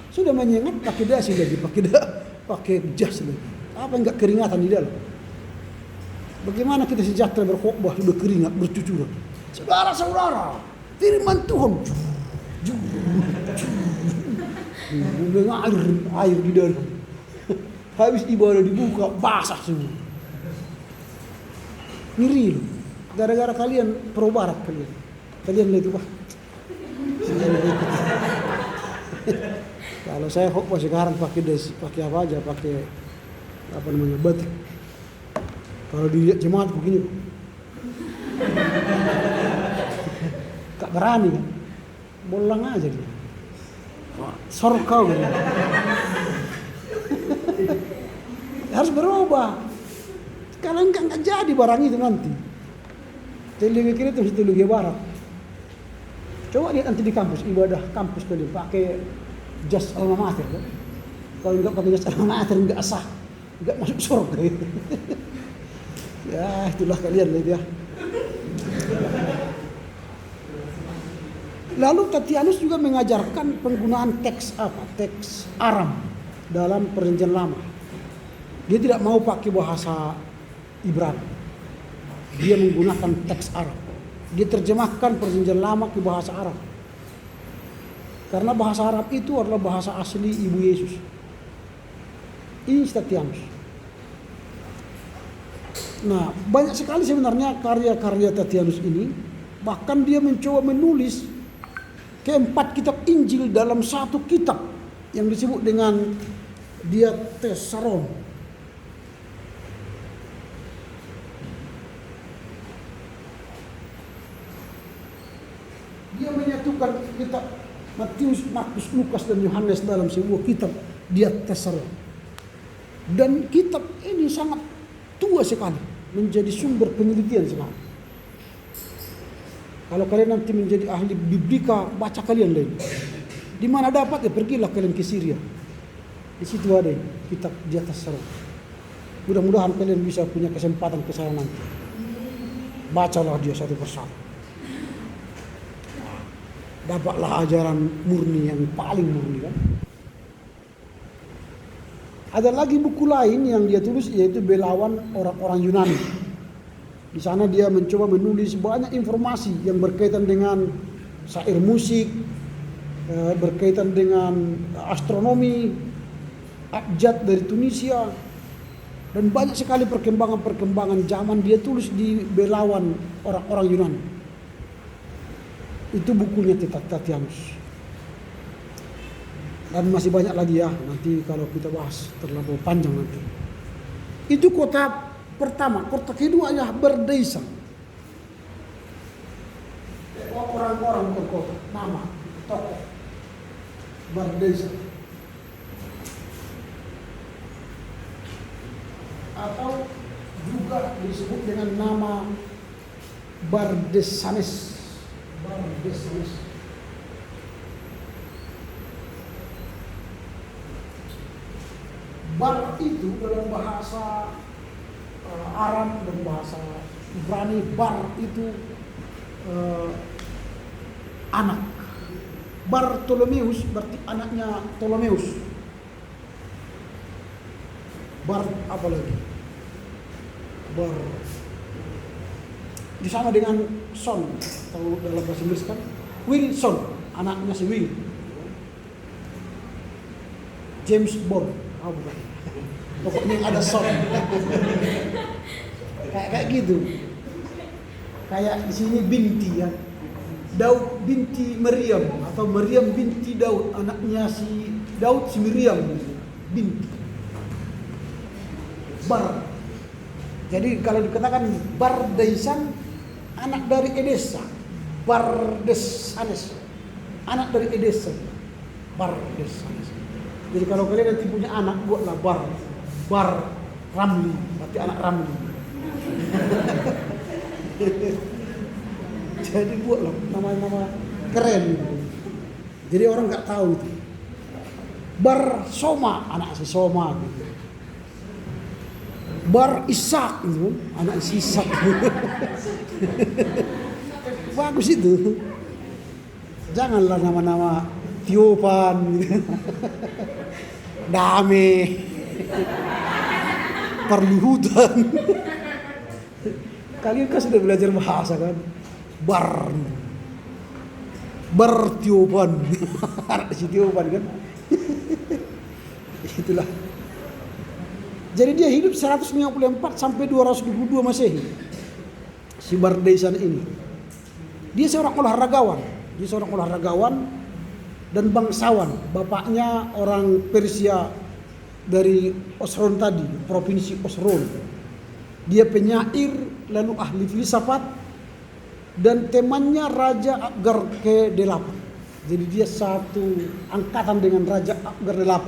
Sudah menyengat pakai dasi lagi, pakai jas lagi. Apa enggak keringatan di dalam? Bagaimana kita sejahtera berkhotbah sudah keringat bercucuran. Saudara-saudara, firman Tuhan. Mengalir air di dalam. Habis ibadah dibuka basah semua. Ngeri loh. Gara-gara kalian pro Barat kalian. Kalian lihat itu Pak. Kalau saya khotbah sekarang pakai apa aja, pakai apa namanya batik. Kalau dilihat jemaat begini, tak berani kan, bolang aja dia. Sorok kau gitu. Harus berubah. Kalau enggak jadi barang itu nanti. Teologi kiri itu teologi Barat. Coba lihat nanti di kampus, ibadah kampus kalian pakai jas alma mater kan? Kalau enggak pakai jas alma mater enggak sah, enggak masuk surga gitu. Ya itulah kalian lihat ya. Lalu Tatianus juga mengajarkan penggunaan teks Aram dalam Perjanjian Lama. Dia tidak mau pakai bahasa Ibrani. Dia menggunakan teks Arab. Dia terjemahkan Perjanjian Lama ke bahasa Arab. Karena bahasa Arab itu adalah bahasa asli Ibu Yesus. Ini Tatianus. Nah, banyak sekali sebenarnya karya-karya Tatianus ini. Bahkan dia mencoba menulis keempat kitab Injil dalam satu kitab yang disebut dengan Diatessaron. Dia menyatukan kitab Matius, Markus, Lukas dan Yohanes dalam sebuah kitab Diatessaron. Dan kitab ini sangat tua sekali, menjadi sumber penelitian sekarang. Kalau kalian nanti menjadi ahli biblika, baca kalian lagi. Di mana dapat ya pergilah kalian ke Syria. Di situ ada kitab Diatessaron. Mudah-mudahan kalian bisa punya kesempatan ke sana nanti. Bacalah dia satu persatu. Dapatlah ajaran murni yang paling murni kan. Ada lagi buku lain yang dia tulis yaitu Belawan Orang-orang Yunani. Di sana dia mencoba menulis banyak informasi yang berkaitan dengan syair musik, berkaitan dengan astronomi, abjad dari Tunisia, dan banyak sekali perkembangan-perkembangan zaman dia tulis di Belawan Orang-orang Yunani. Itu bukunya Tatianus. Dan masih banyak lagi ya, nanti kalau kita bahas terlalu panjang nanti. Itu kota pertama. Kota kedua adalah Bardesa. Orang-orang berkota, nama, tokoh. Bardesa. Atau juga disebut dengan nama Bardesanes. Bardesanes. Bar itu dalam bahasa Aram dan bahasa Ibrani, bar itu anak. Bartolomeus berarti anaknya Ptolemeus. Bar apa lagi? Bar disama dengan Son, kalau dalam bahasa Inggris kan Wilson, anaknya si Will. James Bond, Oh, bukan. Pokoknya yang ada sound. kayak gitu. Kayak di sini binti ya. Daud binti Maryam atau Maryam binti Daud, anaknya si Daud si Miriam binti. Bar. Jadi kalau dikatakan Bardaisan anak dari Edesa. Bardesanes. Anak dari Edesa. Bardesanes. Jadi kalau kalian nanti punya anak buatlah Bar Ramli, berarti anak Ramli. Jadi buatlah nama-nama keren. Jadi orang nggak tahu itu. Bar Soma, anak si Soma gitu. Bar Ishak gitu, anak si Ishak. Bagus itu. Janganlah nama-nama Tiopan gitu. Dame. Perluhutan. Kalian kan sudah belajar bahasa kan? Bertiopan. Anak si Tiopan kan? Itulah. Jadi dia hidup 154 sampai 222 Masehi. Si Bardaisan ini. Dia seorang olahragawan dan bangsawan. Bapaknya orang Persia dari Osron tadi, provinsi Osron. Dia penyair, lalu ahli filsafat, dan temannya Raja Akbar ke-8. Jadi dia satu angkatan dengan Raja Akbar ke-8.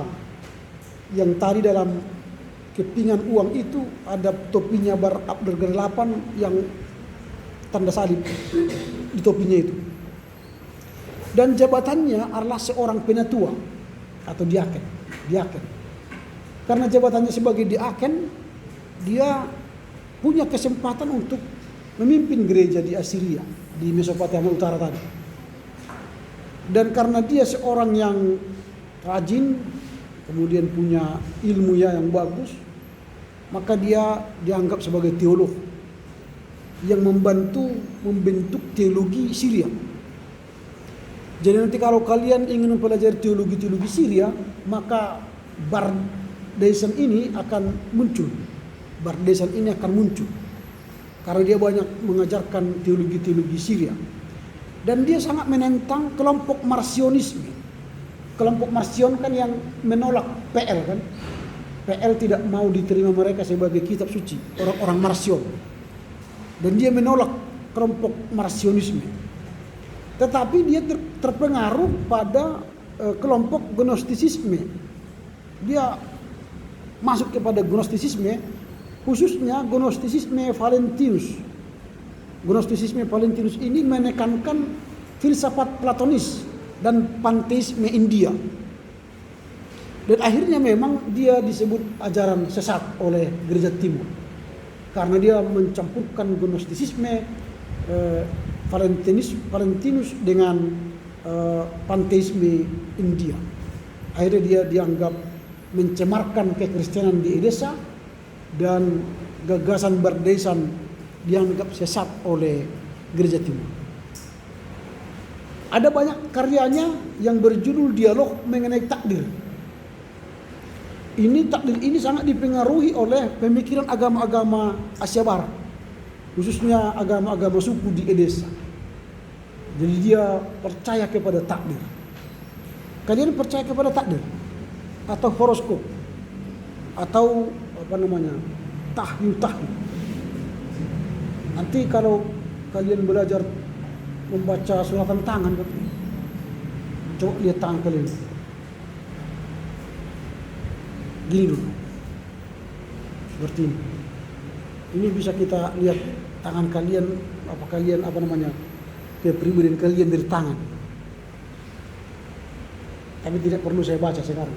Yang tadi dalam kepingan uang itu ada topinya Bar Akbar ke-8 yang tanda salib di topinya itu. Dan jabatannya adalah seorang penatua atau diaken. Karena jabatannya sebagai diaken, dia punya kesempatan untuk memimpin gereja di Assyria, di Mesopotamia Utara tadi. Dan karena dia seorang yang rajin, kemudian punya ilmu yang bagus, maka dia dianggap sebagai teolog yang membantu membentuk teologi Syria. Jadi nanti kalau kalian ingin mempelajari teologi Syria, maka Bardaisan ini akan muncul. Karena dia banyak mengajarkan teologi Syria. Dan dia sangat menentang kelompok Marcionisme. Kelompok Marcion kan yang menolak PL kan. PL tidak mau diterima mereka sebagai kitab suci, orang-orang Marcion. Dan dia menolak kelompok Marcionisme. Tetapi dia terpengaruh pada kelompok Gnostisisme. Dia masuk kepada Gnostisisme, khususnya Gnostisisme Valentinus. Gnostisisme Valentinus ini menekankan filsafat Platonis dan panteisme India. Dan akhirnya memang dia disebut ajaran sesat oleh Gereja Timur. Karena dia mencampurkan Gnostisisme Valentinus dengan panteisme India. Akhirnya dia dianggap mencemarkan kekristenan di Edesa, dan gagasan Bardaisan dianggap sesat oleh Gereja Timur. Ada banyak karyanya yang berjudul Dialog mengenai Takdir. Takdir ini sangat dipengaruhi oleh pemikiran agama-agama Asia Barat, khususnya agama-agama suku di Edesa. Jadi dia percaya kepada takdir. Kalian percaya kepada takdir? Atau horoskop? Atau tahyul. Nanti kalau kalian belajar membaca suratan tangan, coba lihat tangan kalian. Gini dulu. Seperti ini. Ini bisa kita lihat tangan kalian, kepribadian kalian dari tangan. Tapi tidak perlu saya baca sekarang.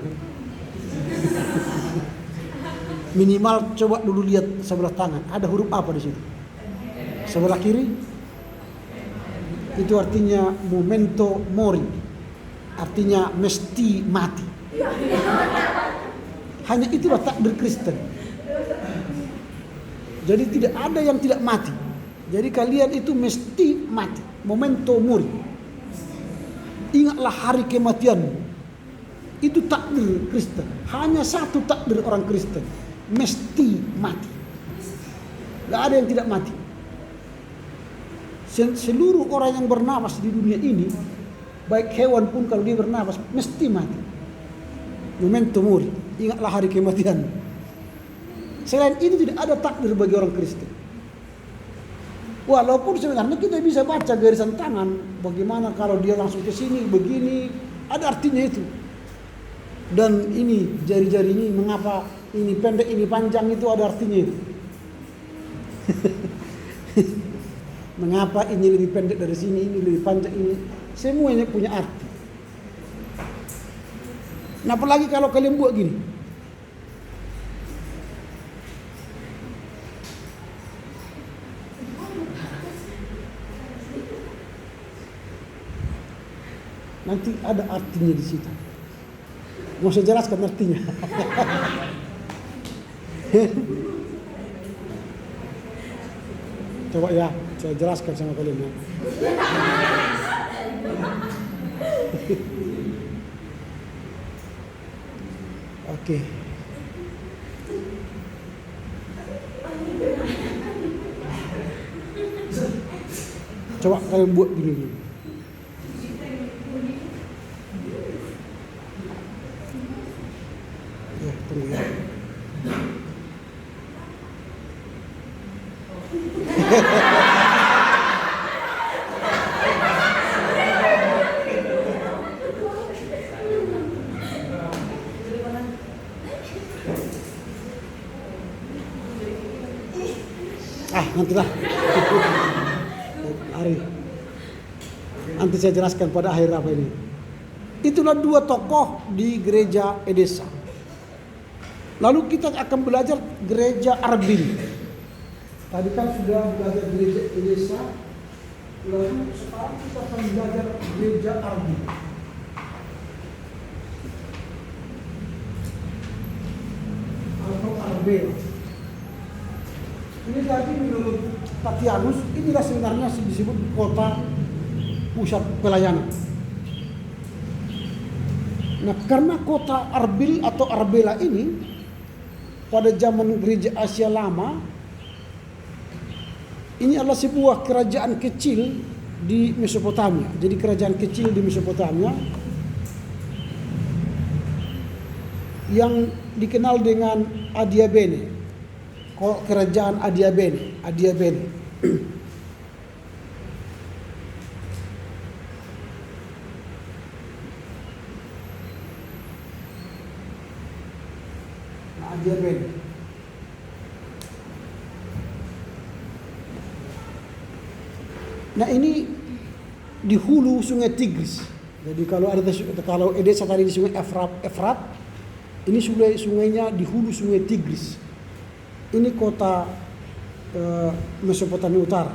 Minimal coba dulu lihat sebelah tangan, ada huruf apa di situ? Sebelah kiri itu artinya memento mori, artinya mesti mati. Hanya itulah takdir Kristen. Jadi tidak ada yang tidak mati. Jadi kalian itu mesti mati, memento mori. Ingatlah hari kematianmu. Itu takdir Kristen. Hanya satu takdir orang Kristen, mesti mati. Gak ada yang tidak mati. Seluruh orang yang bernapas di dunia ini, baik hewan pun kalau dia bernapas mesti mati. Memento mori, ingatlah hari kematian. Selain itu tidak ada takdir bagi orang Kristen. Walaupun sebenarnya kita bisa baca garisan tangan, bagaimana kalau dia langsung ke sini begini, ada artinya itu. Dan ini jari-jari ini mengapa ini pendek ini panjang, itu ada artinya itu. Mengapa ini lebih pendek dari sini, ini lebih panjang ini, semuanya punya arti. Nah, apalagi kalau kalian buat gini. Nanti ada artinya di situ. Mau saya jelaskan artinya. Coba ya, saya jelaskan sama kalian ya. Oke. Coba kalian buat gini. Ya, tunggu ya. Nantilah. Hari. Nanti saya jelaskan pada akhir apa ini. Itulah dua tokoh di gereja Edessa. Lalu kita akan belajar gereja Arbil. Tadi kan sudah belajar gereja Edessa. Lalu sekarang kita akan belajar gereja Arbil. Atau Arbel. Ini tadi menurut Tatianus, inilah sebenarnya disebut kota pusat pelayanan. Nah, karena kota Arbil atau Arbela ini pada zaman gereja Asia Lama, ini adalah sebuah kerajaan kecil di Mesopotamia. Jadi kerajaan kecil di Mesopotamia yang dikenal dengan Adiabene. Kerajaan Adiabene. Adiabene. Nah, ini di hulu Sungai Tigris. Jadi kalau Edessa tadi di Sungai Efrat, ini sungainya di hulu Sungai Tigris. Ini kota Mesopotamia Utara,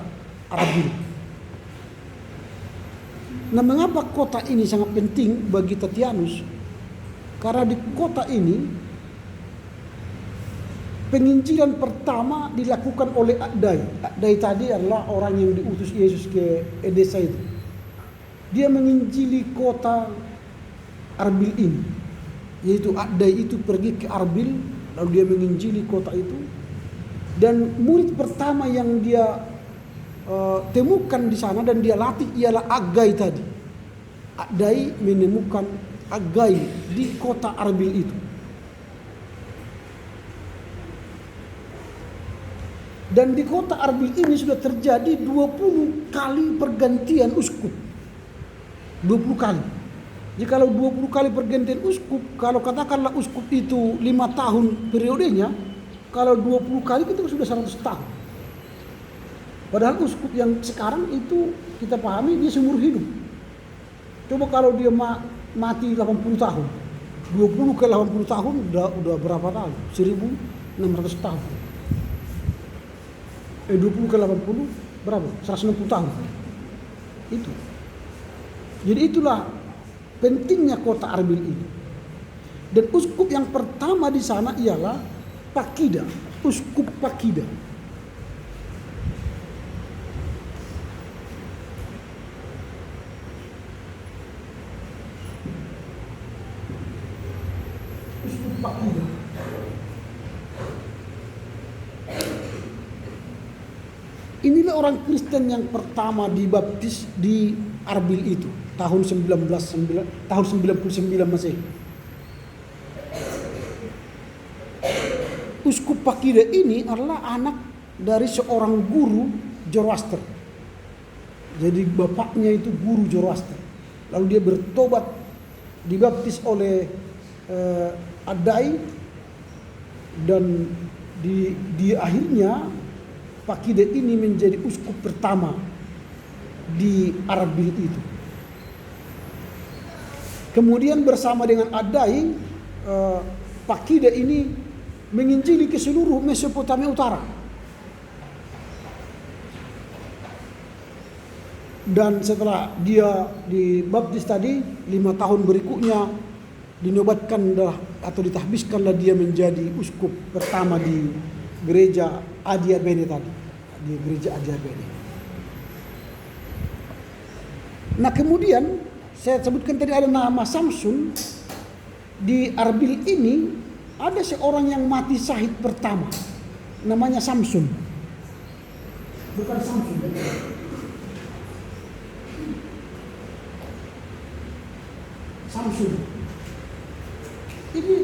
Arbil. Nah, mengapa kota ini sangat penting bagi Tatianus? Karena di kota ini penginjilan pertama dilakukan oleh Akdai. Akdai tadi adalah orang yang diutus Yesus ke Edessa itu. Dia menginjili kota Arbil ini. Yaitu Akdai itu pergi ke Arbil, lalu dia menginjili kota itu. Dan murid pertama yang dia temukan di sana dan dia latih ialah Agai tadi. Akdai menemukan Agai di kota Arbil itu. Dan di kota Arbil ini sudah terjadi 20 kali pergantian uskup. 20 kali. Jadi kalau 20 kali pergantian uskup, kalau katakanlah uskup itu 5 tahun periodenya, kalau 20 kali kita sudah 100 tahun. Padahal uskup yang sekarang itu kita pahami dia seumur hidup. Coba kalau dia mati 80 tahun. 20 ke 80 tahun udah berapa tahun? 1600 tahun. 20 ke 80 berapa? 160 tahun. Itu. Jadi itulah pentingnya kota Arbil ini. Dan uskup yang pertama di sana ialah Pakida, uskup Pakida. Uskup Pakida. Inilah orang Kristen yang pertama dibaptis di Arbil itu tahun 99 Masehi. Uskup Pakida ini adalah anak dari seorang guru Zoroaster. Jadi bapaknya itu guru Zoroaster. Lalu dia bertobat, dibaptis oleh Adai, dan di akhirnya Pakida ini menjadi uskup pertama di Arbil itu. Kemudian bersama dengan Adai, Pakida ini menginjili ke seluruh Mesopotamia Utara. Dan setelah dia dibaptis tadi, 5 tahun berikutnya dinobatkanlah atau ditahbiskanlah dia menjadi uskup pertama di gereja Adia Bene tadi, di gereja Adia Bene. Nah kemudian saya sebutkan tadi ada nama Samsun. Di Arbil ini ada seorang yang mati syahid pertama, namanya Samsun. Bukan Samsun. Samsun. Ini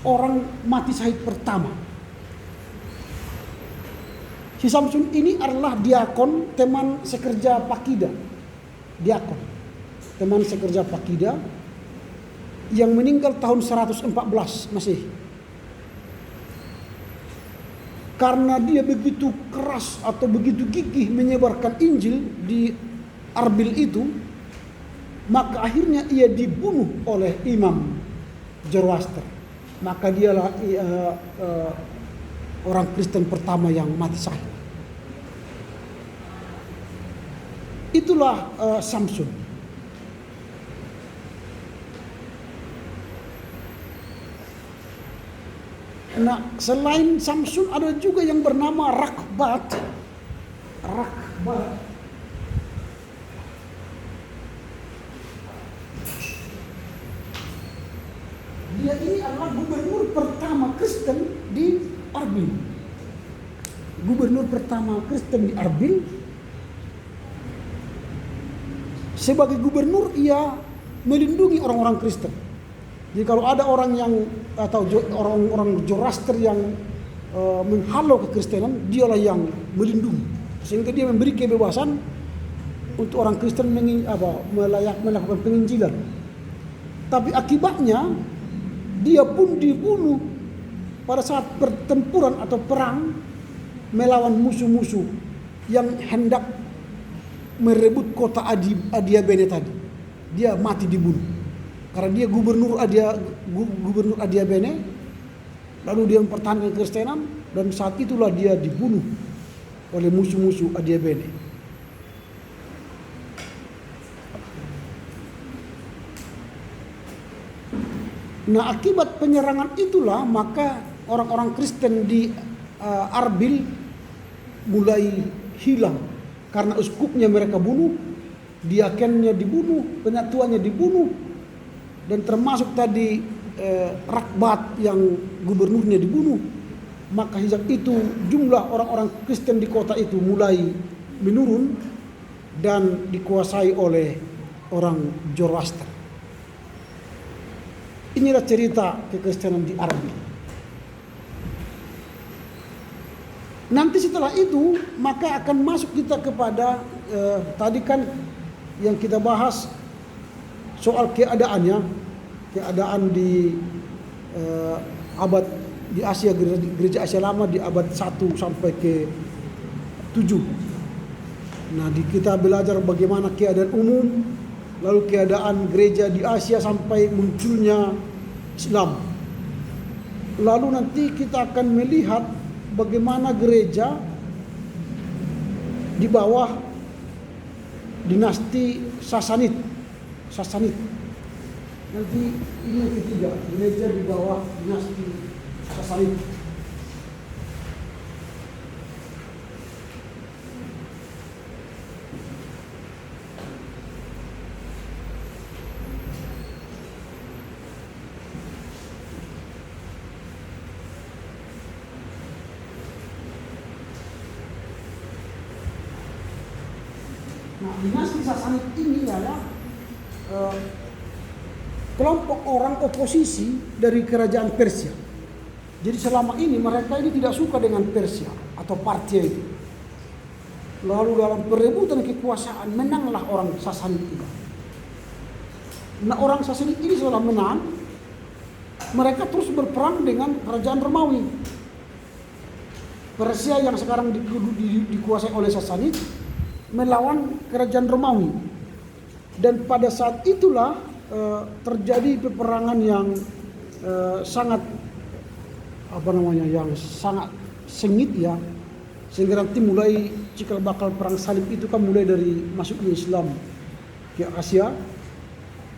orang mati syahid pertama. Si Samsun ini adalah diakon, teman sekerja Pakida. Diakon, teman sekerja Pakida yang meninggal tahun 114 Masehi. Karena dia begitu keras atau begitu gigih menyebarkan Injil di Arbil itu, maka akhirnya ia dibunuh oleh Imam Zoroaster. Maka dialah orang Kristen pertama yang mati syahid. Itulah Samsun. Nah, selain Samsun ada juga yang bernama Rakbat. Rakbat. Dia ini adalah gubernur pertama Kristen di Arbil. Gubernur pertama Kristen di Arbil. Sebagai gubernur ia melindungi orang-orang Kristen. Jadi kalau ada orang yang atau orang-orang Zoroaster yang menghalau kekristenan, dialah yang melindungi. Sehingga dia memberi kebebasan untuk orang Kristen melakukan penginjilan. Tapi akibatnya dia pun dibunuh pada saat pertempuran atau perang melawan musuh-musuh yang hendak merebut kota Adia Bene tadi. Dia mati dibunuh karena dia gubernur Adia Bene. Lalu dia mempertahankan kekristenan, dan saat itulah dia dibunuh oleh musuh-musuh Adia Bene. Nah, akibat penyerangan itulah maka orang-orang Kristen di Arbil mulai hilang karena uskupnya mereka bunuh, diakennya dibunuh, penyatuannya dibunuh, dan termasuk tadi Rakbat yang gubernurnya dibunuh. Maka sejak itu jumlah orang-orang Kristen di kota itu mulai menurun dan dikuasai oleh orang Zoroaster. Inilah cerita kekristenan di Arbil. Nanti setelah itu maka akan masuk kita kepada tadi kan yang kita bahas soal keadaannya, keadaan di abad di Asia, gereja Asia Lama di abad 1 sampai ke 7. Nah, kita belajar bagaimana keadaan umum, lalu keadaan gereja di Asia sampai munculnya Islam. Lalu nanti kita akan melihat bagaimana gereja di bawah dinasti Sasanid. Nanti ini yang ketiga, gereja di bawah dinasti Sasanid. dinasti Sasanid ini adalah kelompok orang oposisi dari kerajaan Persia. Jadi selama ini mereka ini tidak suka dengan Persia atau Parthia itu. Lalu dalam perebutan kekuasaan menanglah orang Sasanid ini. Nah, orang Sasanid ini setelah menang, mereka terus berperang dengan kerajaan Romawi. Persia yang sekarang dikuasai oleh Sasanid melawan kerajaan Romawi. Dan pada saat itulah terjadi peperangan yang sangat yang sangat sengit ya, sehingga nanti mulai cikal bakal perang salib itu kan mulai dari masuknya Islam ke Asia,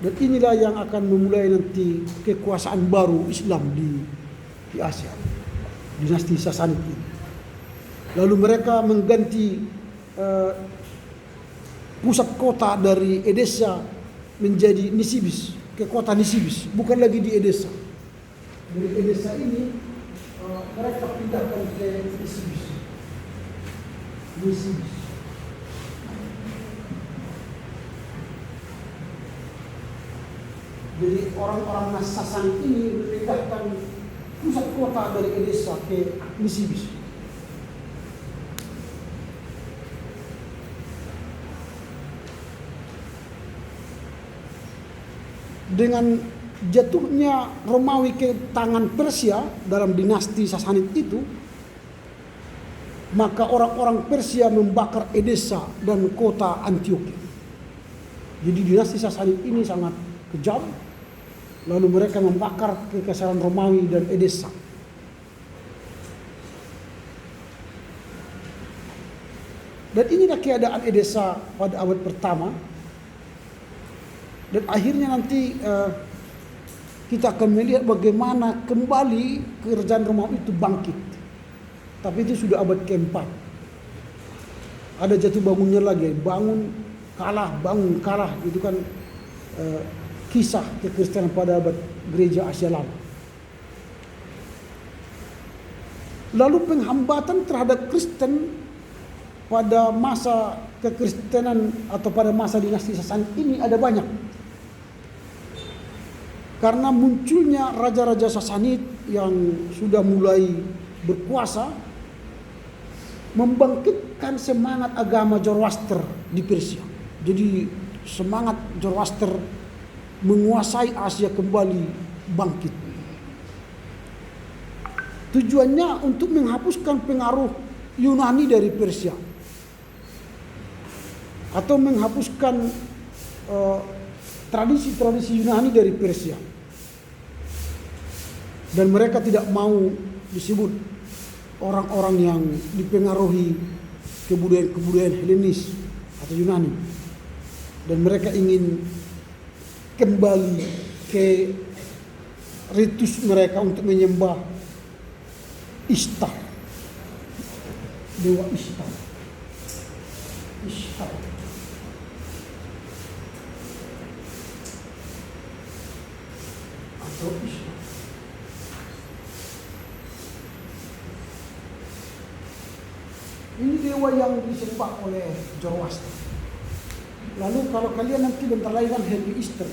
dan inilah yang akan memulai nanti kekuasaan baru Islam di Asia, dinasti Sasanid ini. Lalu mereka mengganti pusat kota dari Edessa menjadi Nisibis, ke kota Nisibis, bukan lagi di Edessa. Dari Edessa ini mereka pindahkan ke Nisibis. Jadi orang-orang Sasanid ini memindahkan pusat kota dari Edessa ke Nisibis. Dengan jatuhnya Romawi ke tangan Persia dalam dinasti Sasanid itu, maka orang-orang Persia membakar Edessa dan kota Antioquia. Jadi dinasti Sasanid ini sangat kejam. Lalu mereka membakar kekaisaran Romawi dan Edessa. Dan inilah keadaan Edessa pada abad pertama. Dan akhirnya nanti kita akan melihat bagaimana kembali kerajaan Romawi itu bangkit. Tapi itu sudah abad keempat. Ada jatuh bangunnya lagi, bangun kalah, itu kan kisah kekristenan pada abad gereja Asia Lama. Lalu penghambatan terhadap Kristen pada masa kekristenan atau pada masa dinasti Sasanid ini ada banyak. Karena munculnya raja-raja Sasanid yang sudah mulai berkuasa membangkitkan semangat agama Zoroaster di Persia. Jadi semangat Zoroaster menguasai Asia kembali bangkit. Tujuannya untuk menghapuskan pengaruh Yunani dari Persia, atau menghapuskan tradisi-tradisi Yunani dari Persia. Dan mereka tidak mau disebut orang-orang yang dipengaruhi kebudayaan Helenis atau Yunani. Dan mereka ingin kembali ke ritus mereka untuk menyembah Ishtar, dewa Ishtar. Atau Ishtar. Ini dewa yang disembah oleh Zoroaster. Lalu kalau kalian nanti bentar lagi kan Happy Easter,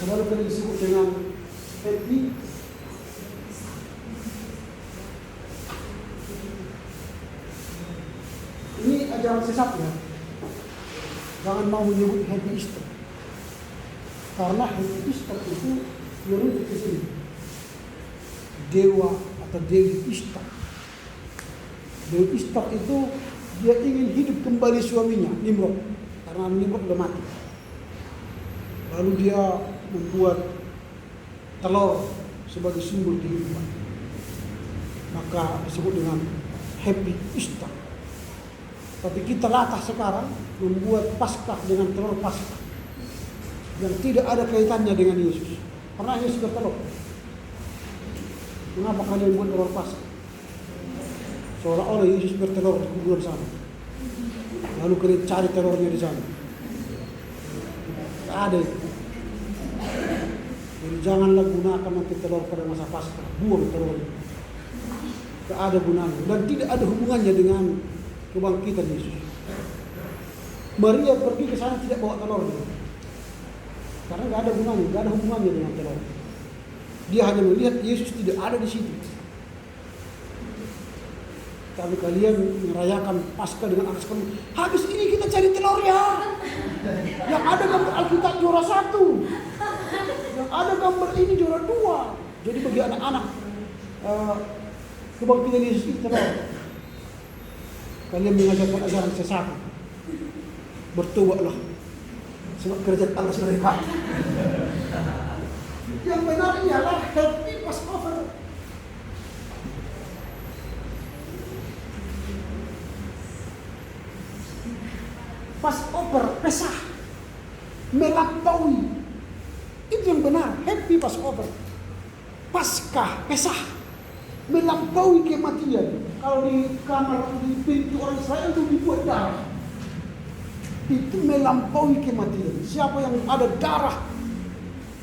kalau kalian disebut dengan Happy ini ajaran sesat ya. Jangan mau menyebut Happy Easter, karena Happy Easter itu merujuk ke sini, dewa atau Dewi Ishtar. Dewi Ishtar itu dia ingin hidup kembali suaminya Nimrod, karena Nimrod sudah mati. Lalu dia membuat telur sebagai simbol kehidupan, maka disebut dengan Happy Easter. Tapi kita latah sekarang membuat Paskah dengan telur Paskah yang tidak ada kaitannya dengan Yesus, karena Yesus bertelur. Mengapa kalian buat telur Paskah? Seolah-olah Yesus bertelur di kuburan sana. Lalu kalian cari telurnya di sana. Tidak ada itu. Jadi janganlah gunakan nanti telur pada masa Paskah. Buang telurnya. Tidak ada gunanya. Dan tidak ada hubungannya dengan kebangkitan Yesus. Maria pergi ke sana tidak bawa telur, karena nggak ada hubungannya dengan telur. Dia hanya melihat Yesus tidak ada di situ. Tapi kalian merayakan Paskah dengan anak kamu. Habis ini kita cari telur ya. Yang ada gambar Alkitab juara 1. Yang ada gambar ini juara 2. Jadi bagi anak-anak kebangkitan Yesus itu telur. Kalian mengajarkan ajaran sesat. Bertobatlah. Sebab kerajaan Allah sudah dekat. Yang benar ialah happy Passover. Passover, Pesah, melampaui. Itu yang benar, happy Passover. Paskah, Pesah, melampaui kematian. Kalau di kamar, di pintu orang Israel itu dibuat darah. Itu melampaui kematian. Siapa yang ada darah,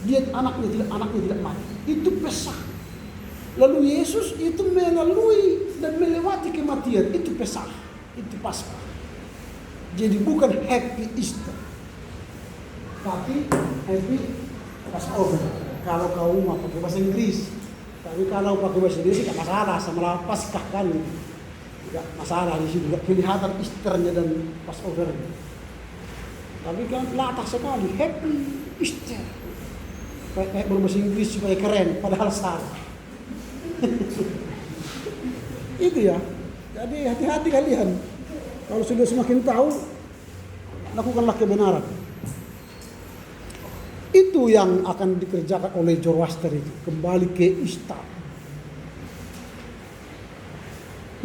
dia anaknya tidak mati. Itu Pesah. Lalu Yesus itu melalui dan melewati kematian. Itu Pesah, itu Paskah. Jadi bukan happy Easter, tapi happy Passover. Kalau kau mau pakai bahasa Inggris, tapi kalau pakai bahasa Inggris tidak masalah, sama Paskah kan, tidak masalah di situ. Tidak kelihatan Easternya dan Passovernya. Tapi kan latah sekali, happy Easter. Kayak berbahasa Inggris supaya keren, padahal salah. Itu ya. Jadi hati-hati kalian. Kalau sudah semakin tahu, lakukanlah kebenaran. Itu yang akan dikerjakan oleh Zoroaster itu, kembali ke Ishtar.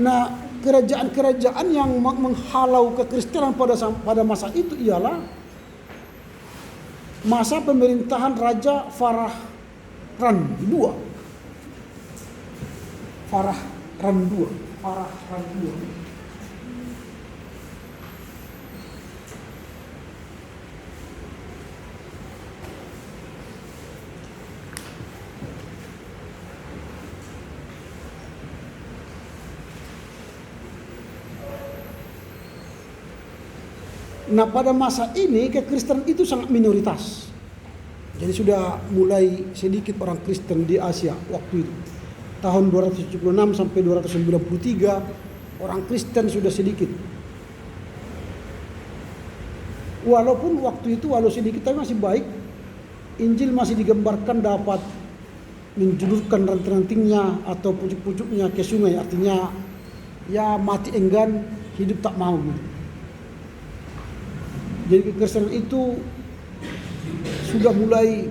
Nah, kerajaan-kerajaan yang menghalau kekristenan pada masa itu ialah masa pemerintahan Raja Farahran II. Farahran II. Nah, pada masa ini kekristenan itu sangat minoritas. Jadi sudah mulai sedikit orang Kristen di Asia waktu itu. Tahun 276 sampai 293 orang Kristen sudah sedikit. Walaupun waktu itu walau sedikit tapi masih baik. Injil masih digambarkan dapat menjulurkan ranting-rantingnya atau pucuk-pucuknya ke sungai. Artinya ya mati enggan, hidup tak mau gitu. Jadi kekristenan itu sudah mulai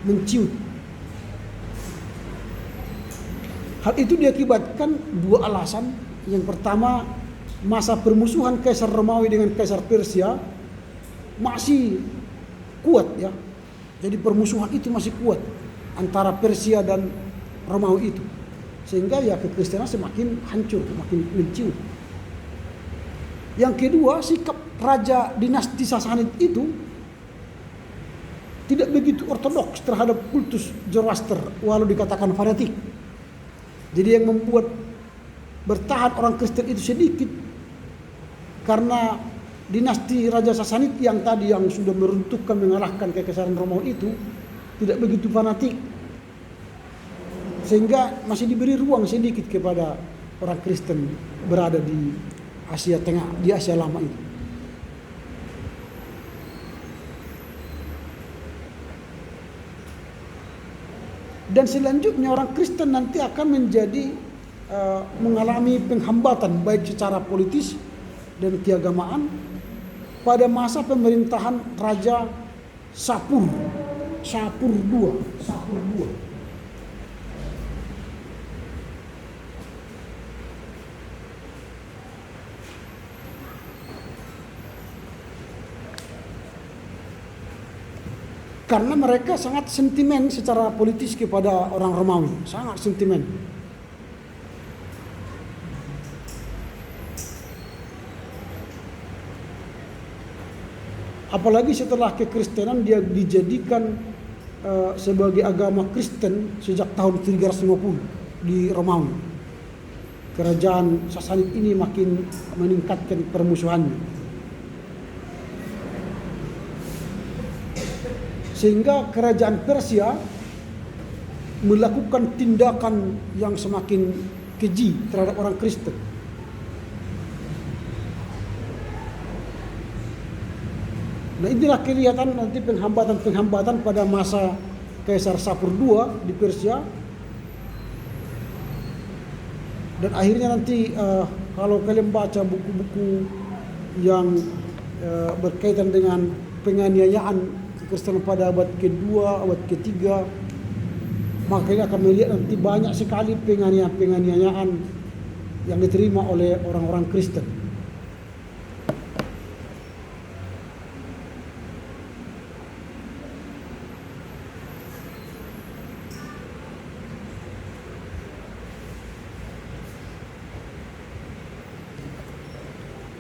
menciut. Hal itu diakibatkan dua alasan. Yang pertama, masa permusuhan Kaisar Romawi dengan Kaisar Persia masih kuat ya. Jadi permusuhan itu masih kuat antara Persia dan Romawi itu. Sehingga ya kekristenan semakin hancur, semakin menciut. Yang kedua, sikap Raja dinasti Sasanid itu tidak begitu ortodoks terhadap kultus Zoroaster, walau dikatakan fanatik. Jadi yang membuat bertahan orang Kristen itu sedikit karena dinasti Raja Sasanid yang tadi yang sudah meruntuhkan mengalahkan kekaisaran Romawi itu tidak begitu fanatik, sehingga masih diberi ruang sedikit kepada orang Kristen berada di Asia Tengah, di Asia Lama itu. Dan selanjutnya orang Kristen nanti akan menjadi mengalami penghambatan baik secara politis dan keagamaan pada masa pemerintahan Raja Sapur II. Karena mereka sangat sentimen secara politis kepada orang Romawi, sangat sentimen. Apalagi setelah kekristenan dia dijadikan sebagai agama Kristen sejak tahun 350 di Romawi. Kerajaan Sasanid ini makin meningkatkan permusuhannya. Sehingga kerajaan Persia melakukan tindakan yang semakin keji terhadap orang Kristen. Nah, inilah kelihatan nanti penghambatan-penghambatan pada masa Kaisar Sapur II di Persia. Dan akhirnya nanti kalau kalian baca buku-buku yang berkaitan dengan penganiayaan Kristen pada abad kedua, abad ketiga, maka kalian akan melihat nanti banyak sekali penganiayaan yang diterima oleh orang-orang Kristen.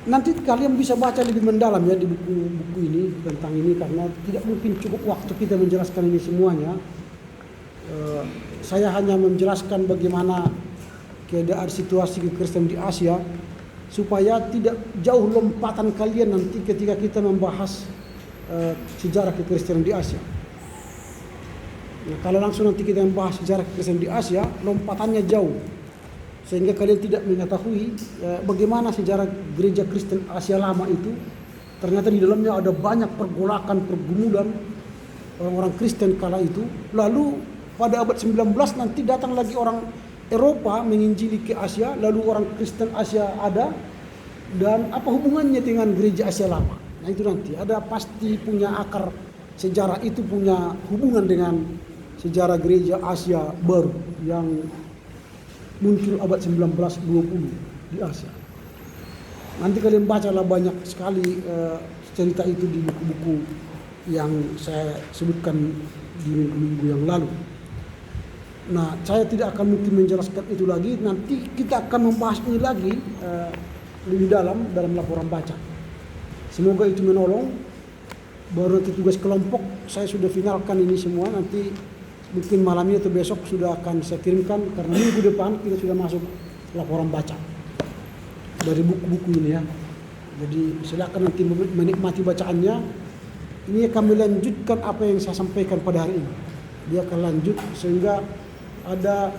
Nanti kalian bisa baca lebih mendalam ya di buku-buku ini tentang ini, karena tidak mungkin cukup waktu kita menjelaskan ini semuanya. Saya hanya menjelaskan bagaimana keadaan situasi Kristen di Asia supaya tidak jauh lompatan kalian nanti ketika kita membahas sejarah Kristen di Asia. Nah, kalau langsung nanti kita membahas sejarah Kristen di Asia, lompatannya jauh. Sehingga kalian tidak mengetahui bagaimana sejarah gereja Kristen Asia lama itu. Ternyata di dalamnya ada banyak pergolakan, pergumulan orang-orang Kristen kala itu. Lalu pada abad 19 nanti datang lagi orang Eropa menginjili ke Asia, lalu orang Kristen Asia ada. Dan apa hubungannya dengan gereja Asia lama? Nah, itu nanti ada pasti punya akar sejarah, itu punya hubungan dengan sejarah gereja Asia baru yang muncul abad 19-20 di Asia. Nanti kalian bacalah banyak sekali cerita itu di buku-buku yang saya sebutkan di minggu-minggu yang lalu. Nah, saya tidak akan mungkin menjelaskan itu lagi. Nanti kita akan membahas ini lagi lebih dalam laporan baca. Semoga itu menolong. Baru nanti tugas kelompok saya sudah finalkan ini semua. Nanti mungkin malam ini atau besok sudah akan saya kirimkan, karena minggu depan kita sudah masuk laporan baca dari buku-buku ini ya. Jadi silakan nanti menikmati bacaannya. Ini akan melanjutkan apa yang saya sampaikan pada hari ini. Dia akan lanjut sehingga ada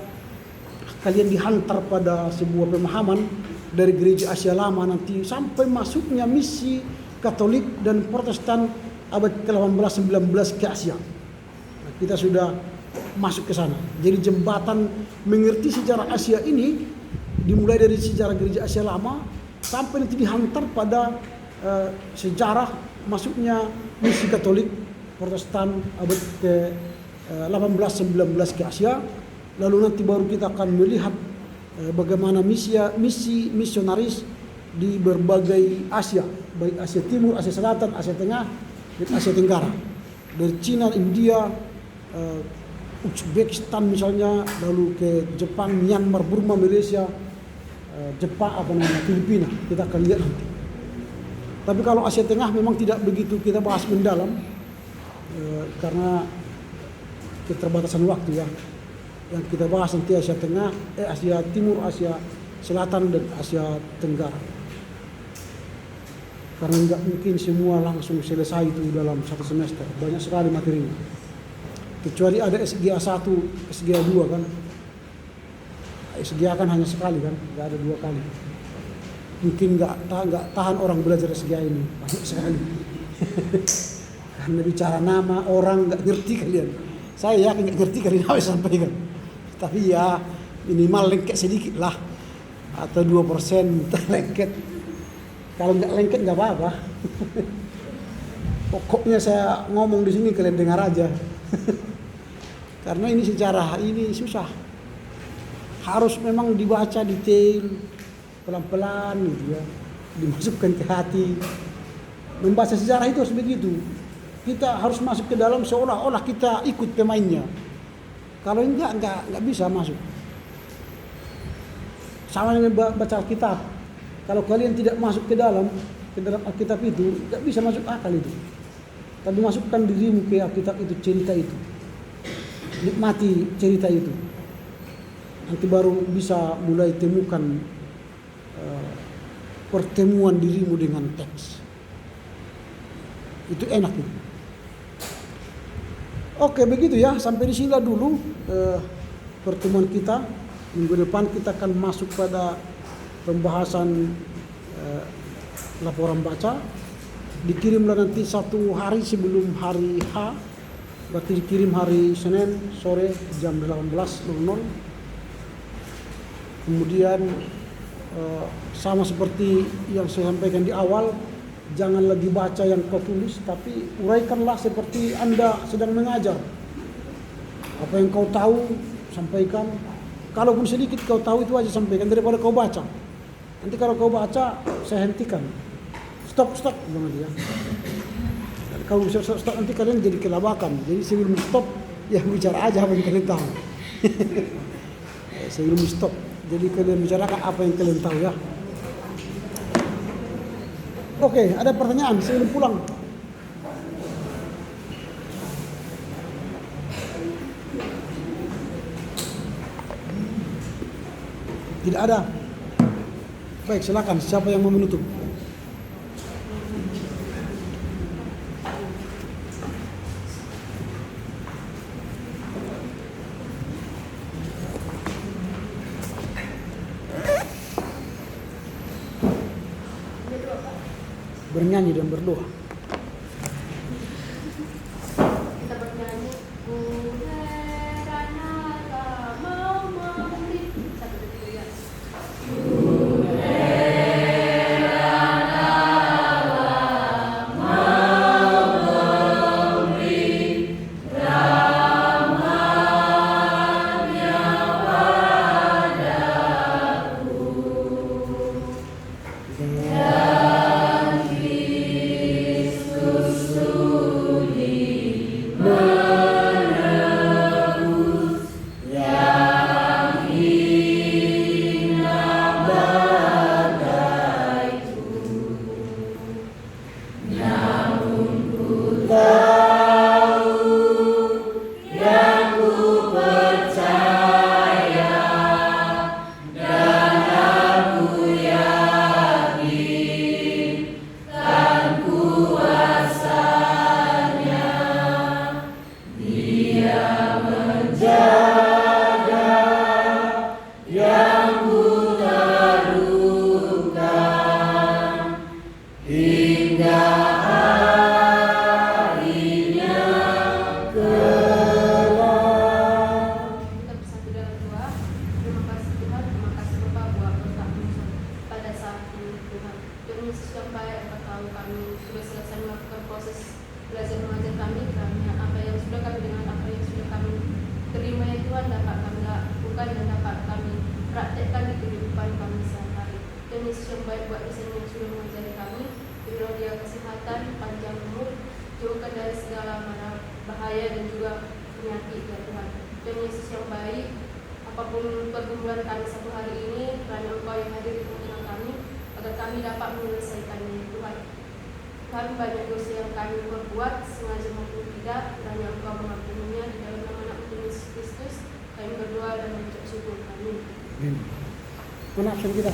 kalian dihantar pada sebuah pemahaman dari gereja Asia lama nanti sampai masuknya misi Katolik dan Protestan abad ke-18-19 ke Asia. Nah, kita sudah masuk ke sana. Jadi jembatan mengerti sejarah Asia ini dimulai dari sejarah gereja Asia lama sampai nanti dihantar pada sejarah masuknya misi Katolik Protestan abad ke-18-19 ke Asia. Lalu nanti baru kita akan melihat bagaimana misi misionaris di berbagai Asia, baik Asia Timur, Asia Selatan, Asia Tengah, dan Asia Tenggara. Dari Cina, India, Uzbekistan misalnya, lalu ke Jepang, Myanmar, Burma, Malaysia, Filipina. Kita akan lihat nanti. Tapi kalau Asia Tengah memang tidak begitu kita bahas mendalam karena keterbatasan waktu ya. Yang kita bahas nanti Asia Tengah, Asia Timur, Asia Selatan, dan Asia Tenggara. Karena nggak mungkin semua langsung selesai itu dalam satu semester. Banyak sekali materinya. Kecuali ada SGA 1, SGA 2 kan. SGA kan hanya sekali kan, nggak ada 2 kali. Mungkin nggak tahan orang belajar SGA ini, banyak sekali. Karena bicara nama orang nggak ngerti kalian. Saya yakin nggak ngerti kalian apa yang sampaikan. Tapi ya minimal lengket sedikit lah, atau 2% lengket. Kalau nggak lengket nggak apa-apa. Pokoknya saya ngomong di sini kalian dengar aja. Karena ini sejarah ini susah. Harus memang dibaca detail, pelan-pelan gitu ya, dimasukkan ke hati. Membaca sejarah itu harus begitu. Kita harus masuk ke dalam seolah-olah kita ikut pemainnya. Kalau enggak bisa masuk. Sama dengan baca Alkitab. Kalau kalian tidak masuk ke dalam Alkitab itu, enggak bisa masuk akal itu. Tapi masukkan dirimu ke Alkitab itu, cerita itu. Nikmati cerita itu. Nanti baru bisa mulai temukan pertemuan dirimu dengan teks. Itu enak itu. Oke, begitu ya. Sampai di sini dulu pertemuan kita. Minggu depan kita akan masuk pada pembahasan laporan baca. Dikirimlah nanti 1 hari sebelum hari H. Berarti dikirim hari Senin sore jam 18.00. Kemudian sama seperti yang saya sampaikan di awal, jangan lagi baca yang kau tulis, tapi uraikanlah seperti Anda sedang mengajar. Apa yang kau tahu, sampaikan. Kalaupun sedikit kau tahu itu aja sampaikan daripada kau baca. Nanti kalau kau baca, saya hentikan. Stop, bilang dia. Kalau bisa stop nanti kalian jadi kelabakan. Jadi sebelum stop, ya bicara aja apa yang kalian tahu. Sebelum stop, jadi kalian bicarakan apa yang kalian tahu ya. Oke, ada pertanyaan sebelum pulang? Tidak ada. Baik, silakan. Siapa yang mau menutup? Bernyanyi dan berdoa. Kita bernyanyi mau memberi 1, 2, 3. Mana absen kita?